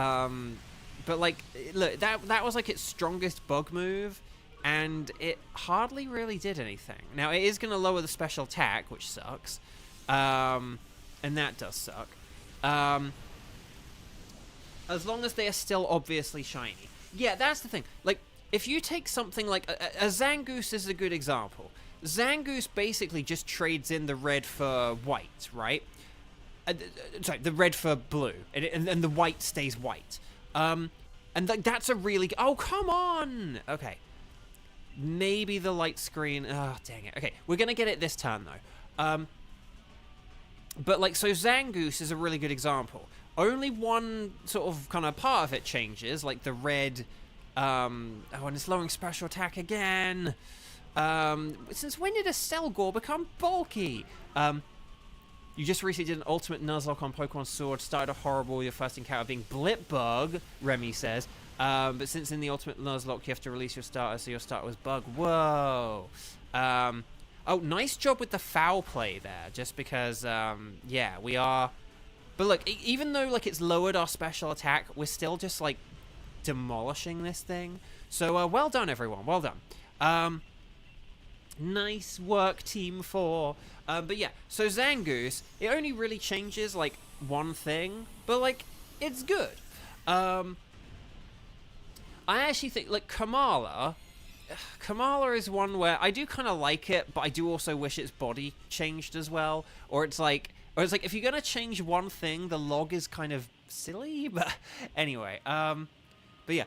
like, look, that was, like, its strongest bug move, and it hardly really did anything. Now, it is going to lower the special attack, which sucks. And that does suck. As long as they are still obviously shiny. Yeah, that's the thing. Like, if you take something like... A Zangoose is a good example. Zangoose basically just trades in the red for white, right? Sorry, the red for blue. And the white stays white. And that's a really... Oh, come on! Okay. Maybe the light screen... Oh, dang it. Okay, we're going to get it this turn, though. But, like, so Zangoose is a really good example. Only one sort of kind of part of it changes, like the red... oh, and it's lowering special attack again. Since when did a Selgor become bulky? You just recently did an ultimate Nuzlocke on Pokémon Sword. Started off horrible, your first encounter being Blipbug, Remy says. But since in the ultimate Nuzlocke you have to release your starter, so your starter was Bug. Whoa. Oh, nice job with the foul play there, just because, yeah, we are... But look, even though, like, it's lowered our special attack, we're still just, like, demolishing this thing. So, well done, everyone. Well done. Nice work, Team 4. But yeah, so Zangoose, it only really changes, like, one thing, but, like, it's good. I actually think, like, Kamala is one where I do kind of like it, but I do also wish its body changed as well. Or it's like, if you're gonna change one thing, the log is kind of silly. But anyway, but yeah.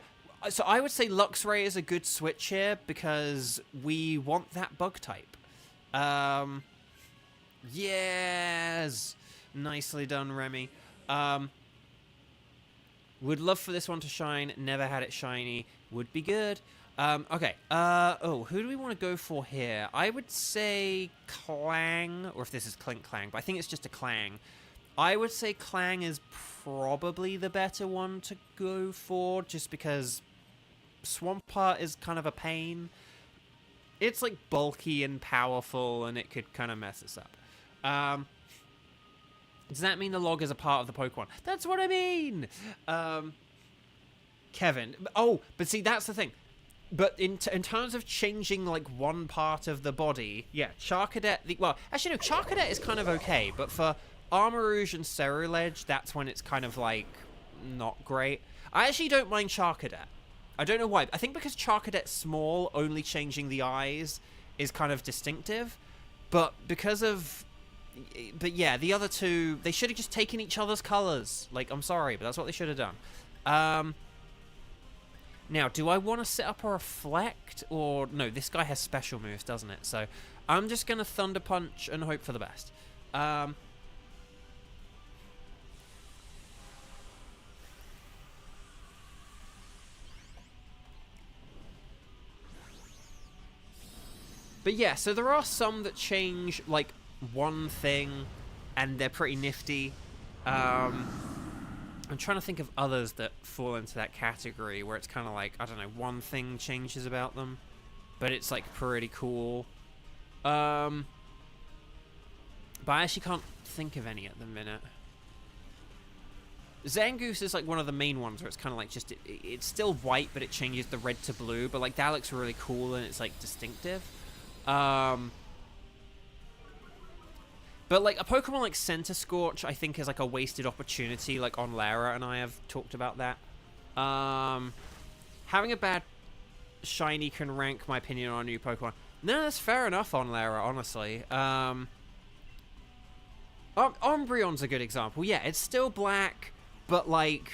So I would say Luxray is a good switch here because we want that bug type. Yes, nicely done, Remy. Would love for this one to shine. Never had it shiny. Would be good. Okay. Oh, who do we want to go for here? I would say Clang, or if this is Clink Clang, but I think it's just a Clang. I would say Clang is probably the better one to go for, just because Swampert is kind of a pain. It's like bulky and powerful, and it could kind of mess us up. Does that mean the log is a part of the Pokemon? That's what I mean! Kevin. Oh, but see, that's the thing. But in terms of changing, like, one part of the body, yeah, Charcadet... Well, actually, no, Charcadet is kind of okay, but for Armarouge and Ceruledge, that's when it's kind of, like, not great. I actually don't mind Charcadet. I don't know why. I think because Charcadet's small, only changing the eyes is kind of distinctive. But because of... But yeah, the other two, they should have just taken each other's colors. Like, I'm sorry, but that's what they should have done. Now, do I want to set up a Reflect? Or, no, this guy has special moves, doesn't it? So, I'm just going to Thunder Punch and hope for the best. But yeah, so there are some that change, like, one thing, and they're pretty nifty. I'm trying to think of others that fall into that category, where it's kind of like, I don't know, one thing changes about them, but it's, like, pretty cool. But I actually can't think of any at the minute. Zangoose is, like, one of the main ones where it's kind of like just, it's still white, but it changes the red to blue, but, like, that looks really cool, and it's, like, distinctive. But, like, a Pokemon like Centiskorch, I think, is, like, a wasted opportunity, like, on Lara, and I have talked about that. Having a bad shiny can rank my opinion on a new Pokemon. No, that's fair enough on Lara, honestly. Umbreon's a good example. Yeah, it's still black, but, like,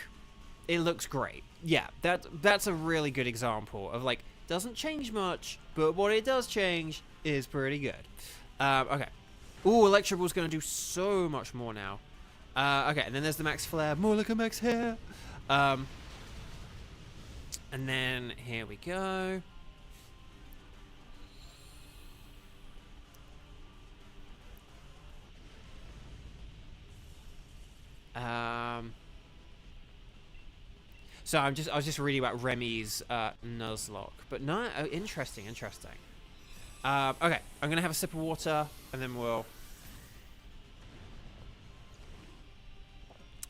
it looks great. Yeah, that's a really good example of, like, doesn't change much, but what it does change is pretty good. Okay. Ooh, Electro Ball's going to do so much more now. Okay, and then there's the Max Flare. More like a Max Hair. And then here we go. So I was just reading about Remy's Nuzlocke, but no, interesting. Okay, I'm gonna have a sip of water, and then we'll.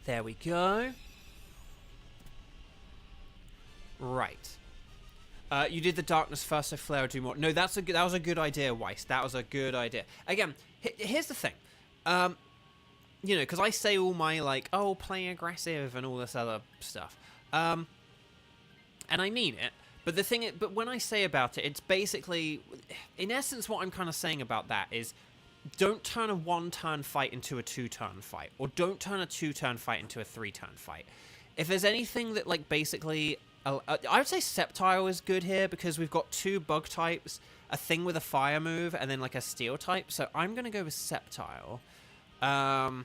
There we go. Right. You did the darkness first, so Flare will do more. No, that was a good idea, Weiss. That was a good idea. Again, here's the thing. You know, because I say all my, like, oh, playing aggressive and all this other stuff. And I mean it. But but when I say about it, it's basically, in essence, what I'm kind of saying about that is, don't turn a 1-turn fight into a 2-turn fight, or don't turn a 2-turn fight into a 3-turn fight. If there's anything that, like, basically, I would say Sceptile is good here, because we've got 2 bug types, a thing with a fire move, and then, like, a steel type, so I'm going to go with Sceptile. And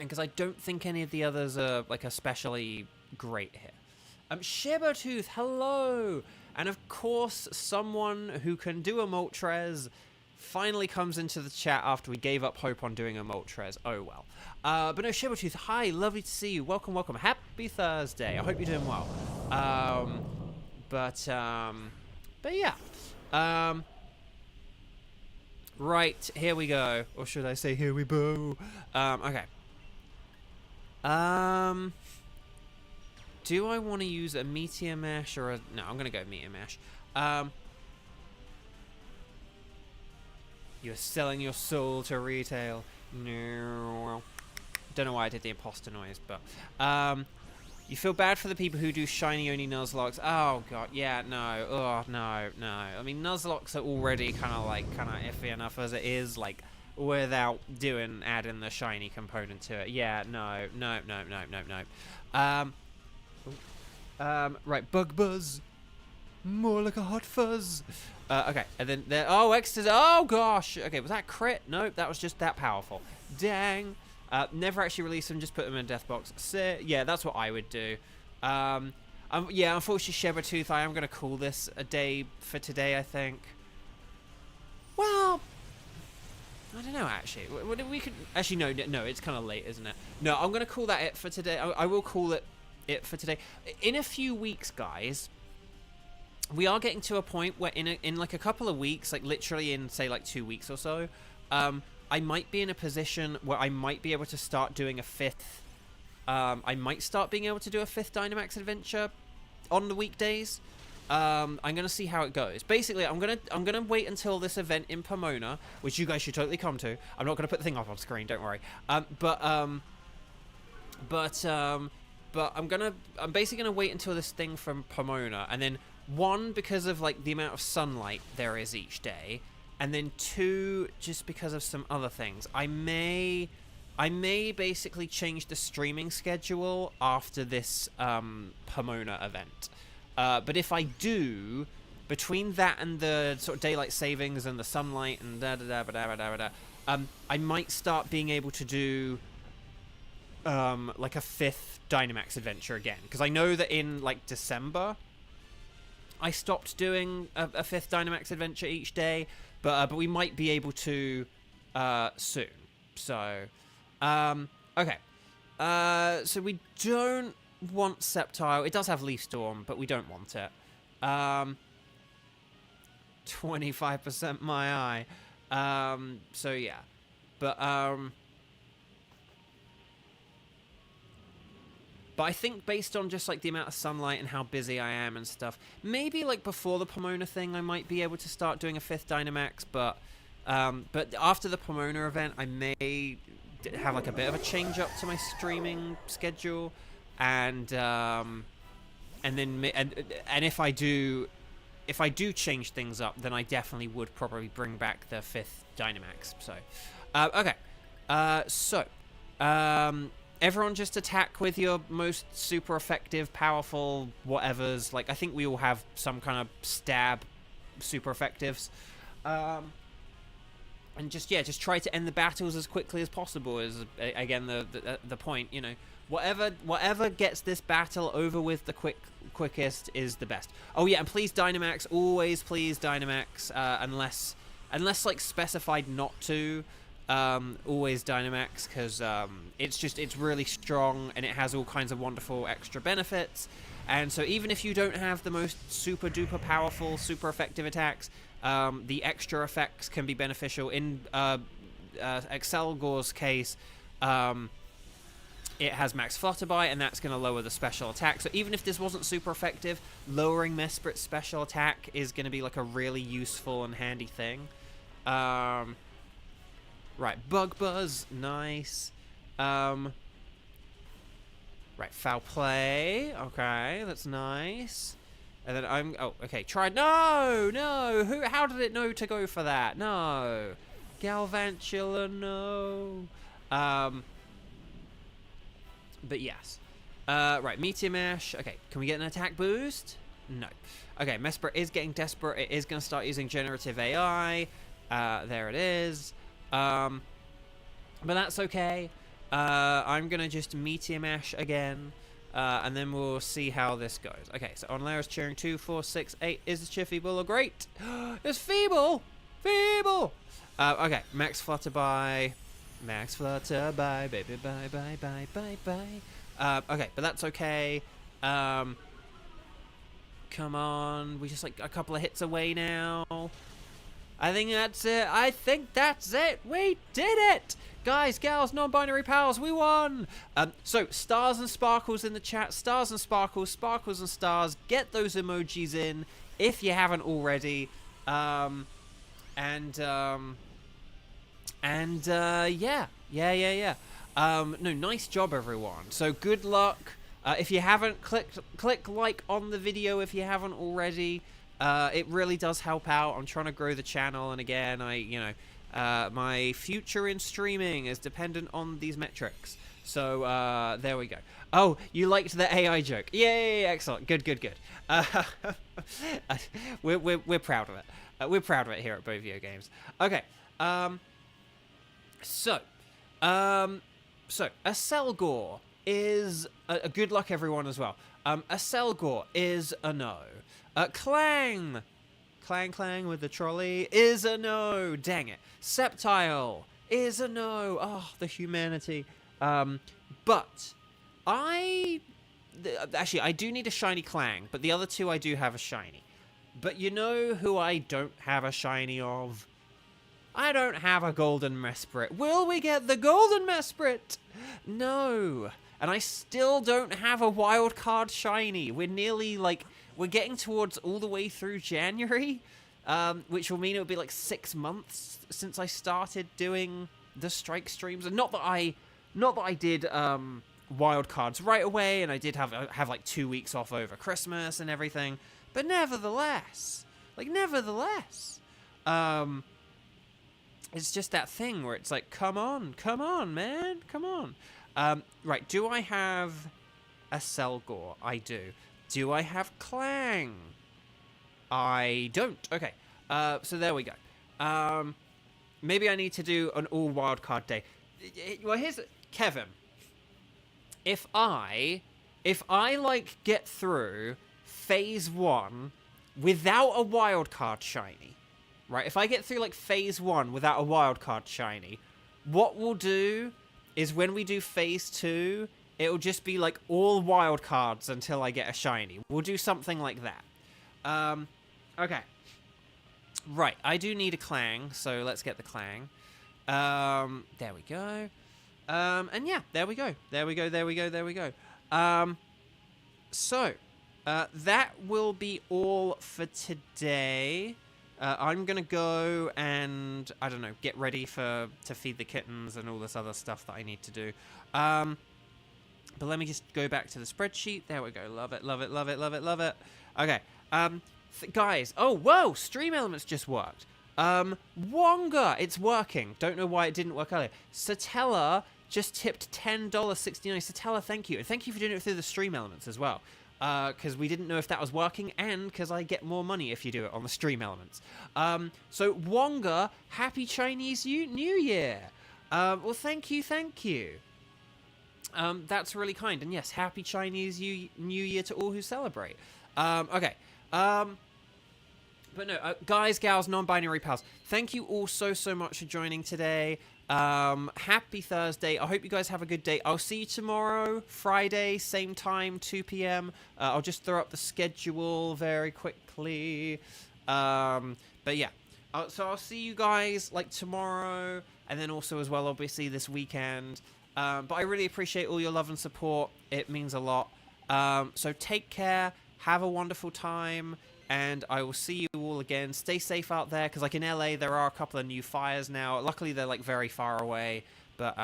because I don't think any of the others are, like, especially great here. Shibertooth, hello! And of course, someone who can do a Moltres finally comes into the chat after we gave up hope on doing a Moltres. Oh well. But no, Shibertooth, hi, lovely to see you. Welcome, welcome. Happy Thursday. I hope you're doing well. But yeah. Right, here we go. Or should I say, here we go. Okay. Do I want to use a Meteor Mesh or a... No, I'm going to go Meteor Mesh. You're selling your soul to retail. No. Don't know why I did the imposter noise, but... you feel bad for the people who do shiny-only Nuzlocks. Oh, God, yeah, no. Oh, no. I mean, Nuzlocks are already kind of iffy enough as it is, like, without adding the shiny component to it. Yeah, no. Right, Bug Buzz. More like a Hot Fuzz. Okay, and then there. Oh, Ecstasy. Oh, gosh. Okay, was that crit? Nope, that was just that powerful. Dang. Never actually release them, just put them in a death box. Yeah, that's what I would do. Yeah, unfortunately, Shibertooth, I am going to call this a day for today, I think. Well, I don't know, actually. We could... Actually, no, it's kind of late, isn't it? No, I'm going to call that it for today. I will call it for today. In a few weeks, guys, we are getting to a point where in like a couple of weeks, like literally in, say, like 2 weeks or so, I I might be in a position where I might be able to start doing a fifth. I might start being able to do a 5th Dynamax adventure on the weekdays. I'm gonna see how it goes. Basically, I'm gonna wait until this event in Pomona, which you guys should totally come to. I'm not gonna put the thing up on screen, don't worry. But I'm basically gonna wait until this thing from Pomona, and then 1, because of like the amount of sunlight there is each day, and then 2, just because of some other things. I may basically change the streaming schedule after this Pomona event. But if I do, between that and the sort of daylight savings and the sunlight and I might start being able to do like a 5th Dynamax adventure again, because I know that in like December I stopped doing a 5th Dynamax adventure each day, but we might be able to soon. So okay, so we don't want Sceptile. It does have Leaf Storm, but we don't want it. 25% my eye. So yeah, but I think based on just like the amount of sunlight and how busy I am and stuff, maybe like before the Pomona thing I might be able to start doing a 5th Dynamax, but after the Pomona event I may have like a bit of a change up to my streaming schedule, and then if I do change things up, then I definitely would probably bring back the 5th Dynamax. So okay, so everyone just attack with your most super effective, powerful whatevers. Like, I think we all have some kind of stab super effectives. And just try to end the battles as quickly as possible is, again, the point, you know. Whatever gets this battle over with the quickest is the best. Oh yeah, and please Dynamax, always please Dynamax, unless like specified not to. Always Dynamax, because it's really strong and it has all kinds of wonderful extra benefits. And so even if you don't have the most super duper powerful, super effective attacks, the extra effects can be beneficial. In Excelgor's case, it has Max Flutterby, and that's going to lower the special attack. So even if this wasn't super effective, lowering Mesprit's special attack is going to be like a really useful and handy thing. Right, Bug Buzz, nice. Right, Foul Play, okay, that's nice. And then okay, try, no, how did it know to go for that? No. Galvantula, no. But yes. Right, Meteor Mash. Okay, can we get an attack boost? No. Okay, Mesprit is getting desperate. It is going to start using generative AI. There it is. But that's okay. I'm going to just Meteor Mash again. And then we'll see how this goes. Okay, so on Lara's cheering 2, 4, 6, 8. Is the cheer feeble or great? It's feeble! Feeble! Okay, Max Flutterby. Max Flutterby, baby, bye, bye, bye, bye, bye. Okay, but that's okay. Come on, we just like a couple of hits away now. I think that's it. We did it! Guys, gals, non-binary pals, we won! So, stars and sparkles in the chat. Stars and sparkles, sparkles and stars. Get those emojis in if you haven't already. Yeah. No, nice job, everyone. So, good luck. If you haven't, click like on the video if you haven't already. It really does help out. I'm trying to grow the channel, and again, my future in streaming is dependent on these metrics. So, there we go. Oh, you liked the AI joke. Yay, excellent. Good. We're proud of it. We're proud of it here at Bo Video Games. Okay. So, Excelgor is a good luck, everyone, as well. Excelgor is a no. Clang with the trolley is a no. Dang it. Sceptile is a no. Oh, the humanity. But actually, I do need a shiny Clang, but the other two I do have a shiny. But you know who I don't have a shiny of? I don't have a golden Mesprit. Will we get the golden Mesprit? No. And I still don't have a wild card shiny. We're nearly, like, we're getting towards all the way through January, which will mean it'll be like 6 months since I started doing the strike streams. And not that I did wild cards right away, and I did have like 2 weeks off over Christmas and everything. But nevertheless, it's just that thing where it's like, come on, man, come on. Right, do I have a Selgor? I do. Do I have Clang? I don't. Okay, so there we go. Maybe I need to do an all wildcard day. Well, here's Kevin. If I like get through phase 1 without a wildcard shiny, right? If I get through like phase 1 without a wildcard shiny, what we'll do is when we do phase 2, it'll just be like all wild cards until I get a shiny. We'll do something like that. Okay. Right, I do need a Clang, so let's get the Clang. There we go. And yeah, there we go. So, that will be all for today. I'm gonna go and, I don't know, get ready to feed the kittens and all this other stuff that I need to do. But let me just go back to the spreadsheet. There we go. Love it. Okay. Guys. Oh, whoa! Stream Elements just worked. Wonga! It's working. Don't know why it didn't work earlier. Satella just tipped $10.69. Satella, thank you. And thank you for doing it through the Stream Elements as well. Because we didn't know if that was working, and because I get more money if you do it on the Stream Elements. So, Wonga, happy Chinese New Year. Well, thank you. That's really kind. And yes, happy Chinese New Year to all who celebrate. Okay. But no, guys, gals, non-binary pals, thank you all so much for joining today. Happy Thursday. I hope you guys have a good day. I'll see you tomorrow, Friday, same time, 2 p.m. I'll just throw up the schedule very quickly. But yeah, so I'll see you guys like tomorrow, and then also as well, obviously, this weekend. But I really appreciate all your love and support. It means a lot. So take care. Have a wonderful time. And I will see you all again. Stay safe out there, because like in LA, there are a couple of new fires now. Luckily, they're like very far away. But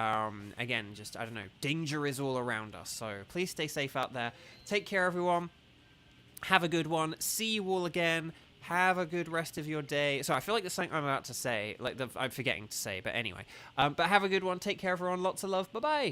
again, just, I don't know, danger is all around us. So please stay safe out there. Take care, everyone. Have a good one. See you all again. Have a good rest of your day. So I feel like there's something I'm about to say, like I'm forgetting to say, but anyway. But have a good one. Take care, everyone. Lots of love. Bye-bye.